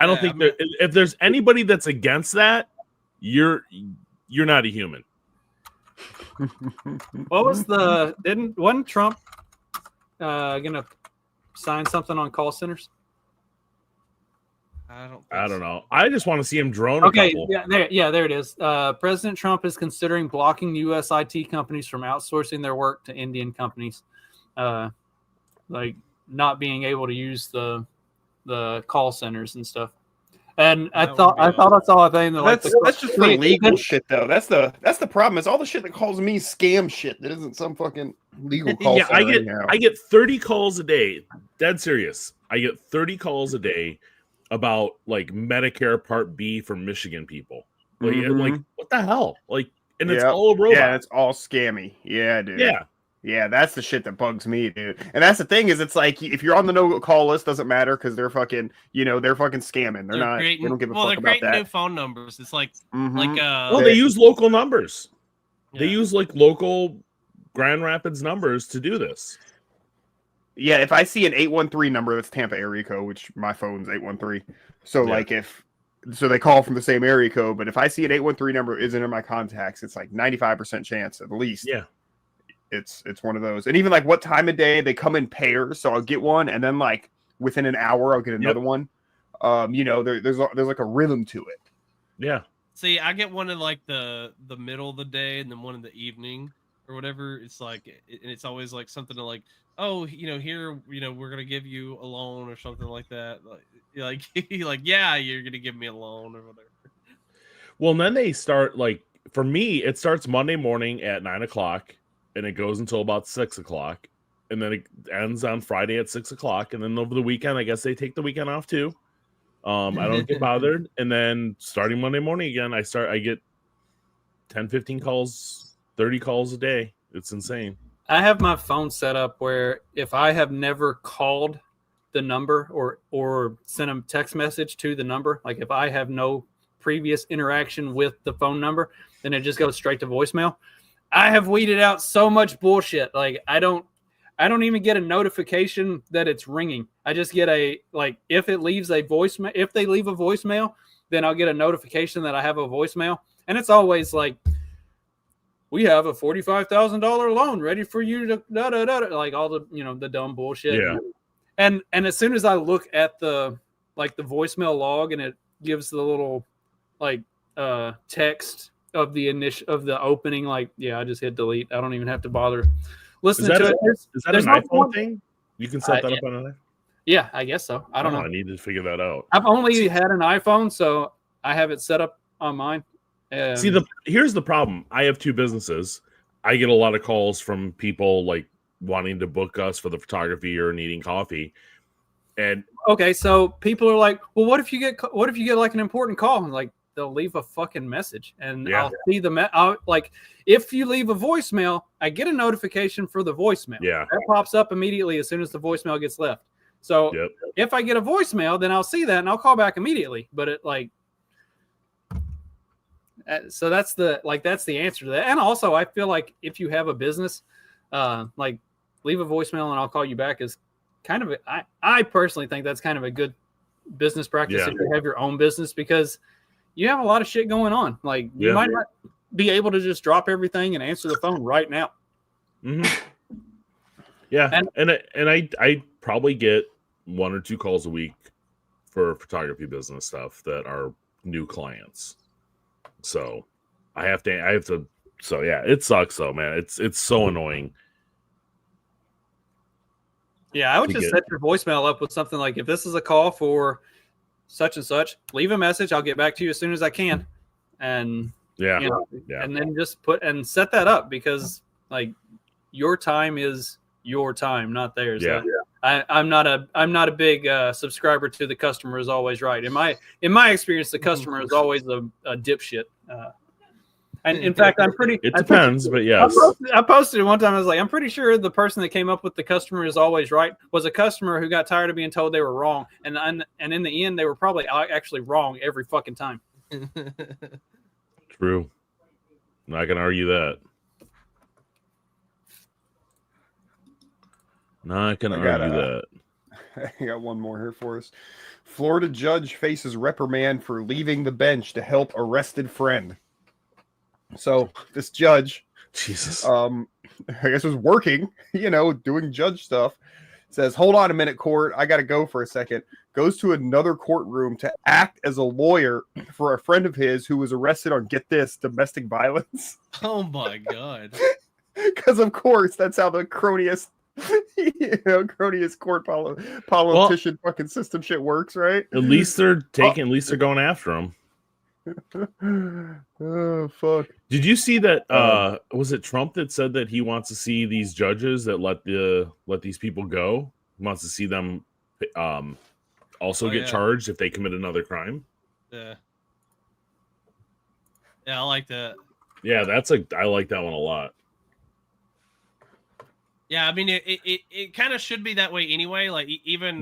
I don't Yeah, think I mean- that if there's anybody that's against that, you're not a human. What was wasn't Trump gonna sign something on call centers? I don't know. I just want to see him drone a Okay, couple. there it is. President Trump is considering blocking U.S. IT companies from outsourcing their work to Indian companies, like not being able to use the call centers and stuff. And I thought I saw a thing that like That's just for legal shit though. That's the problem. Is all the shit that calls me scam shit that isn't some fucking legal call Yeah, center anyhow. I get 30 calls a day. Dead serious. I get 30 calls a day about like Medicare Part B for Michigan people. Like, like what the hell? Like, and it's Yep. all a robot. Yeah, it's all scammy. Yeah, dude. Yeah. Yeah, that's the shit that bugs me, dude. And that's the thing is, it's like if you're on the no call list, doesn't matter because they're fucking, they're fucking scamming. They're not. They don't give a fuck they're about creating that. new phone numbers. It's like Well, they use local numbers. They use like local Grand Rapids numbers to do this. Yeah, if I see an 813 number, that's Tampa area code, which my phone's 813. So like so they call from the same area code, but if I see an 813 number isn't in my contacts, it's like 95% chance at least. Yeah. It's one of those. And even like what time of day they come in pairs, so I'll get one and then like within an hour I'll get another one. There's like a rhythm to it. Yeah. See, I get one in like the middle of the day and then one in the evening or whatever. It's like, and it's always like something to like, oh, here, we're gonna give you a loan or something like that. Like, yeah, you're gonna give me a loan or whatever. Well, and then they start like, for me, it starts Monday morning at 9:00 and it goes until about 6:00, and then it ends on Friday at 6:00, and then over the weekend, I guess they take the weekend off too. I don't get bothered. And then starting Monday morning again, I get 10, 15 calls, 30 calls a day. It's insane. I have my phone set up where if I have never called the number or sent a text message to the number, like if I have no previous interaction with the phone number, then it just goes straight to voicemail. I have weeded out so much bullshit. Like I don't even get a notification that it's ringing. I just get if it leaves a voicemail, if they leave a voicemail, then I'll get a notification that I have a voicemail. And it's always like, we have a $45,000 loan ready for you to like all the, the dumb bullshit. Yeah. And as soon as I look at the voicemail log and it gives the little text of the opening, I just hit delete. I don't even have to bother listening to it. Is that an iPhone thing? You can set that up on an iPhone? Yeah, I guess so. I don't know. I need to figure that out. I've only had an iPhone, so I have it set up on mine. See, here's the problem. I have 2 businesses. I get a lot of calls from people wanting to book us for the photography or needing coffee. And okay, so people are like, well, what if you get like an important call? I'm like, they'll leave a fucking message, and I'll see if you leave a voicemail, I get a notification for the voicemail. Yeah, that pops up immediately as soon as the voicemail gets left. So if I get a voicemail, then I'll see that and I'll call back immediately. But so that's the answer to that. And also, I feel like if you have a business, leave a voicemail and I'll call you back is kind of I personally think that's kind of a good business practice if you have your own business, because you have a lot of shit going on. You might not be able to just drop everything and answer the phone right now. Mm-hmm. Yeah, and I probably get 1 or 2 calls a week for photography business stuff that are new clients. So I have to. So yeah, it sucks though, man. It's so annoying. Yeah, I would just set your voicemail up with something like, if this is a call for such and such, leave a message. I'll get back to you as soon as I can. And and then just set that up, because your time is your time, not theirs. Yeah. I'm not a big subscriber to the customer is always right. In my experience, the customer is always a dipshit. And in fact, It depends, but yes. I posted it one time. I was like, I'm pretty sure the person that came up with the customer is always right was a customer who got tired of being told they were wrong, and in the end, they were probably actually wrong every fucking time. True. Not gonna argue that. Not gonna argue that. I got one more here for us. Florida judge faces reprimand for leaving the bench to help arrested friend. So this judge, Jesus, I guess was working, doing judge stuff. Says, hold on a minute, court. I got to go for a second. Goes to another courtroom to act as a lawyer for a friend of his who was arrested on, get this, domestic violence. Oh my God. Because of course, that's how the cronyist court politician fucking system shit works, right? At least they're going after him. Oh fuck! Did you see that? Was it Trump that said that he wants to see these judges that let these people go? He wants to see them also get charged if they commit another crime. Yeah, I like that. Yeah, I like that one a lot. Yeah, I mean it kind of should be that way anyway. Even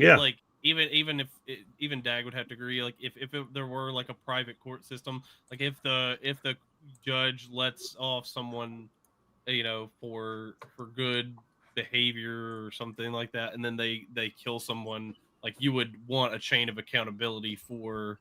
Dag would have to agree. If there were a private court system, if the judge lets off someone, for good behavior or something like that, and then they kill someone, you would want a chain of accountability for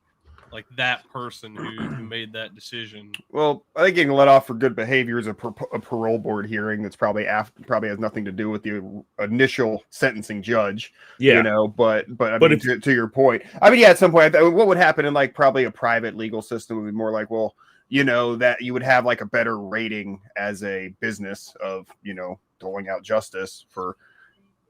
that person who made that decision. Well, I think getting let off for good behavior is a parole board hearing that's probably has nothing to do with the initial sentencing judge. Yeah, but to your point, at some point, what would happen in probably a private legal system would be more that you would have a better rating as a business of doling out justice for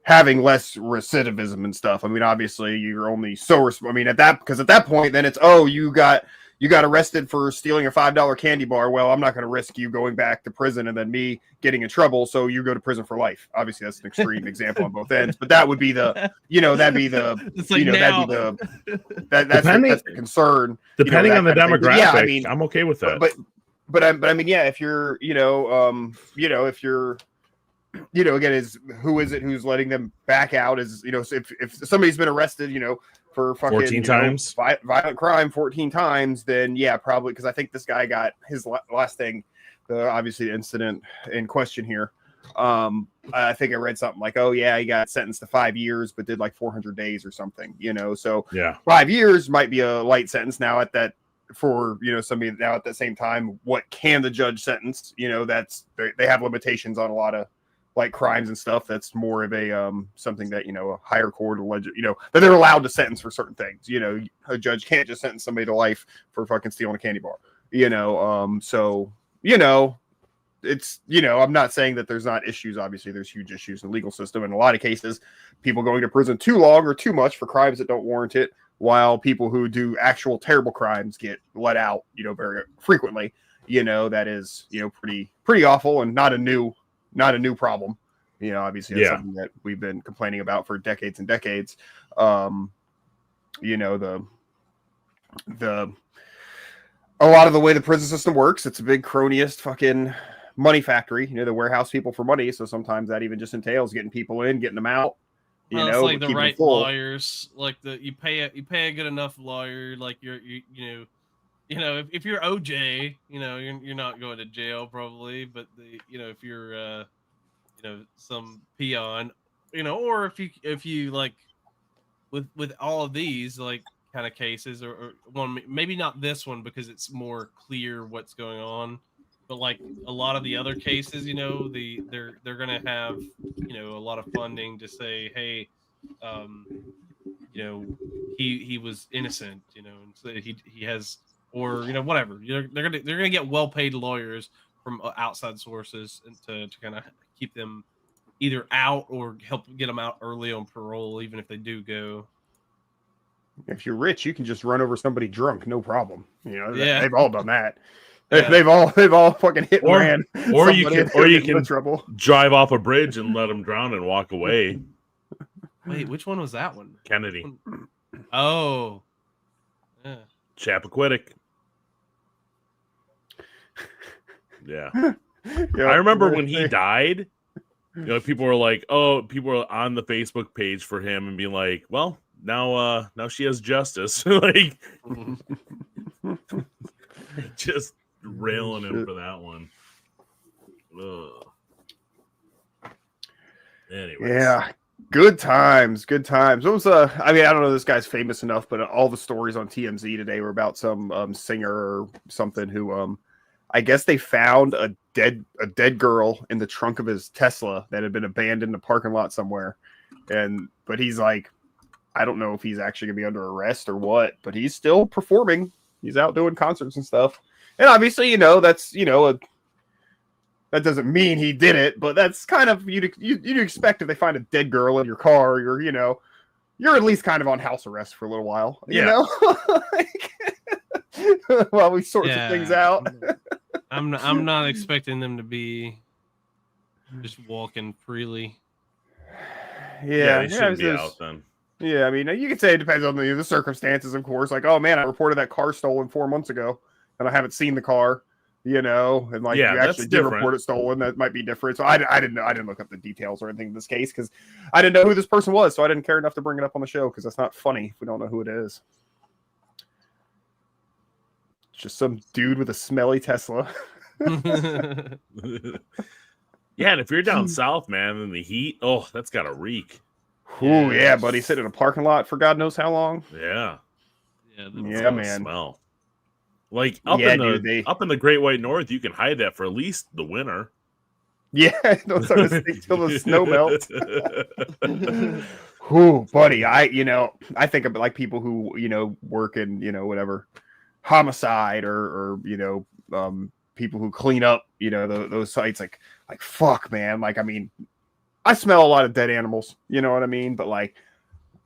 having less recidivism and stuff. Obviously you're only at that point, then it's, you got you got arrested for stealing a $5 candy bar. Well, I'm not going to risk you going back to prison and then me getting in trouble. So you go to prison for life. Obviously, that's an extreme example on both ends, but that would be the, that'd be the, It's like now. that'd be that's the concern. Depending on the demographic, but yeah, I mean, I'm okay with that. But I mean, yeah, if you're, if you're, again, who is it who's letting them back out? Is, if somebody's been arrested, for fucking 14 times violent crime 14 times, then yeah, probably, because I think this guy got his last thing, obviously the incident in question here. I think I read something like, oh yeah, he got sentenced to 5 years, but did like 400 days or something, so yeah, 5 years might be a light sentence now at that. For somebody now at the same time, what can the judge sentence? That's they have limitations on a lot of like crimes and stuff. That's more of a something that a higher court alleged that they're allowed to sentence for certain things. A judge can't just sentence somebody to life for fucking stealing a candy bar. So it's I'm not saying that there's not issues. Obviously, there's huge issues in the legal system. In a lot of cases, people going to prison too long or too much for crimes that don't warrant it, while people who do actual terrible crimes get let out, very frequently. That is, pretty awful and not a new problem. Obviously that's something that we've been complaining about for decades and decades. A lot of the way the prison system works, it's a big cronyist fucking money factory. They warehouse people for money. So sometimes that even just entails getting people in, getting them out. It's like the right lawyers, like you pay a good enough lawyer, like if you're OJ, you're not going to jail probably, but if you're some peon, or if you like with all of these like kind of cases, or one, maybe not this one because it's more clear what's going on, but like a lot of the other cases, they're gonna have a lot of funding to say, hey, he was innocent, and so he has, or whatever. They're gonna get well paid lawyers from outside sources and to kind of keep them either out or help get them out early on parole, even if they do go. If you're rich, you can just run over somebody drunk, no problem. They've all done that. Yeah. They've all fucking hit and ran. Or you can trouble. Drive off a bridge and let them drown and walk away. Wait, which one was that one? Kennedy. Oh, yeah. Chappaquiddick. Yeah. I remember when he died, people were like, people were on the Facebook page for him and being like, well, now she has justice. Like, just railing him for that one. Ugh. Anyways. Yeah. Good times. What was I don't know, this guy's famous enough, but all the stories on TMZ today were about some singer or something who I guess they found a dead girl in the trunk of his Tesla that had been abandoned in a parking lot somewhere. But he's like, I don't know if he's actually gonna be under arrest or what, but he's still performing. He's out doing concerts and stuff. And obviously, that's that doesn't mean he did it, but that's kind of you'd expect if they find a dead girl in your car, you're at least kind of on house arrest for a little while, while we sort some things out. I'm not expecting them to be just walking freely. They shouldn't be out then. Yeah, I mean, you could say it depends on the circumstances, of course. Like, oh man, I reported that car stolen 4 months ago, and I haven't seen the car. And like you actually did report it stolen. That might be different. So I didn't look up the details or anything in this case because I didn't know who this person was. So I didn't care enough to bring it up on the show because that's not funny if we don't know who it is. It's just some dude with a smelly Tesla. Yeah, and if you're down south, man, in the heat, that's got to reek. Ooh, yeah, buddy, sitting in a parking lot for God knows how long. Yeah, man. Smell. Like up in the Great White North, you can hide that for at least the winter. Yeah, don't start to stink till the snow melts. Ooh, buddy, I think of like people who work in whatever homicide or people who clean up those sites. Like fuck, man. Like I mean, I smell a lot of dead animals. You know what I mean? But like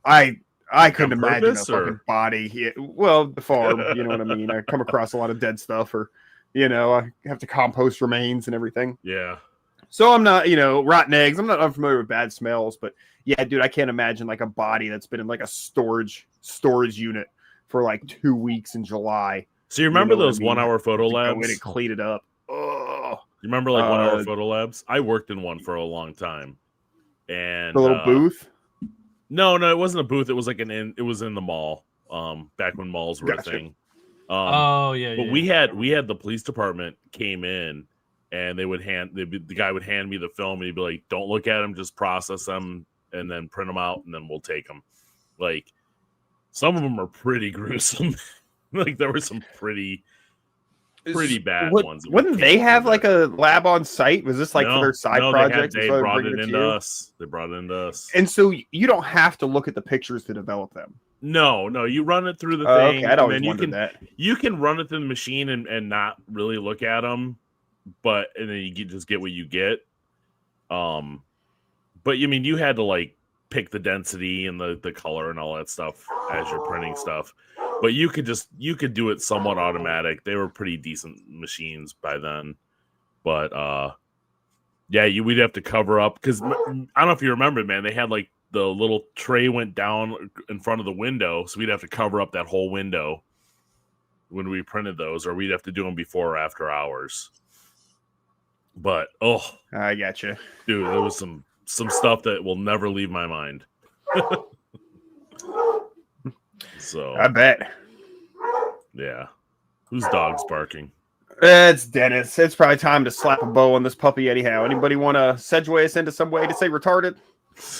I I couldn't On imagine a purpose, or- fucking body. Well, the farm, you know what I mean? I come across a lot of dead stuff, or, you know, I have to compost remains and everything. Yeah. So I'm not, you know, rotten eggs. I'm not unfamiliar with bad smells, but yeah, dude, I can't imagine like a body that's been in like a storage unit for like 2 weeks in July. So you remember know what those I mean? 1 hour photo Go in labs? and clean it up. Oh, You remember like 1 hour photo labs? I worked in one for a long time. And the little booth? No, it wasn't a booth. It was like it was in the mall. Back when malls were a thing. Oh yeah. But we had the police department came in, and the guy would hand me the film, and he'd be like, "Don't look at them, just process them, and then print them out, and then we'll take them." Like, some of them are pretty gruesome. Like, there were some pretty bad ones. Wouldn't they have like a lab on site? Was this like for their side project? They brought it into us. They brought it into us. And so you don't have to look at the pictures to develop them. No, you run it through the thing. Okay, I'd always and then wondered that. You can run it through the machine and not really look at them, and then you just get what you get. But I mean, you had to like pick the density and the color and all that stuff as you're printing stuff. But you could do it somewhat automatic. They were pretty decent machines by then. But we'd have to cover up because I don't know if you remember, man. They had like the little tray went down in front of the window, so we'd have to cover up that whole window when we printed those, or we'd have to do them before or after hours. But I gotcha, dude. There was some stuff that will never leave my mind. So I bet. Yeah. Whose dog's barking? It's Dennis. It's probably time to slap a bow on this puppy anyhow. Anybody want to segue us into some way to say retarded?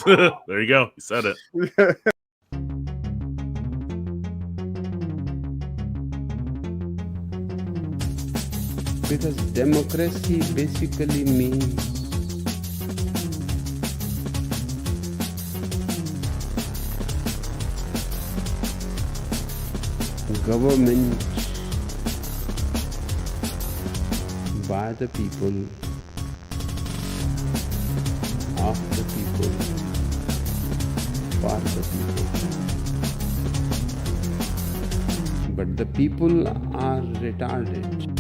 There you go. You said it. Because democracy basically means government by the people, of the people, for the people. But the people are retarded.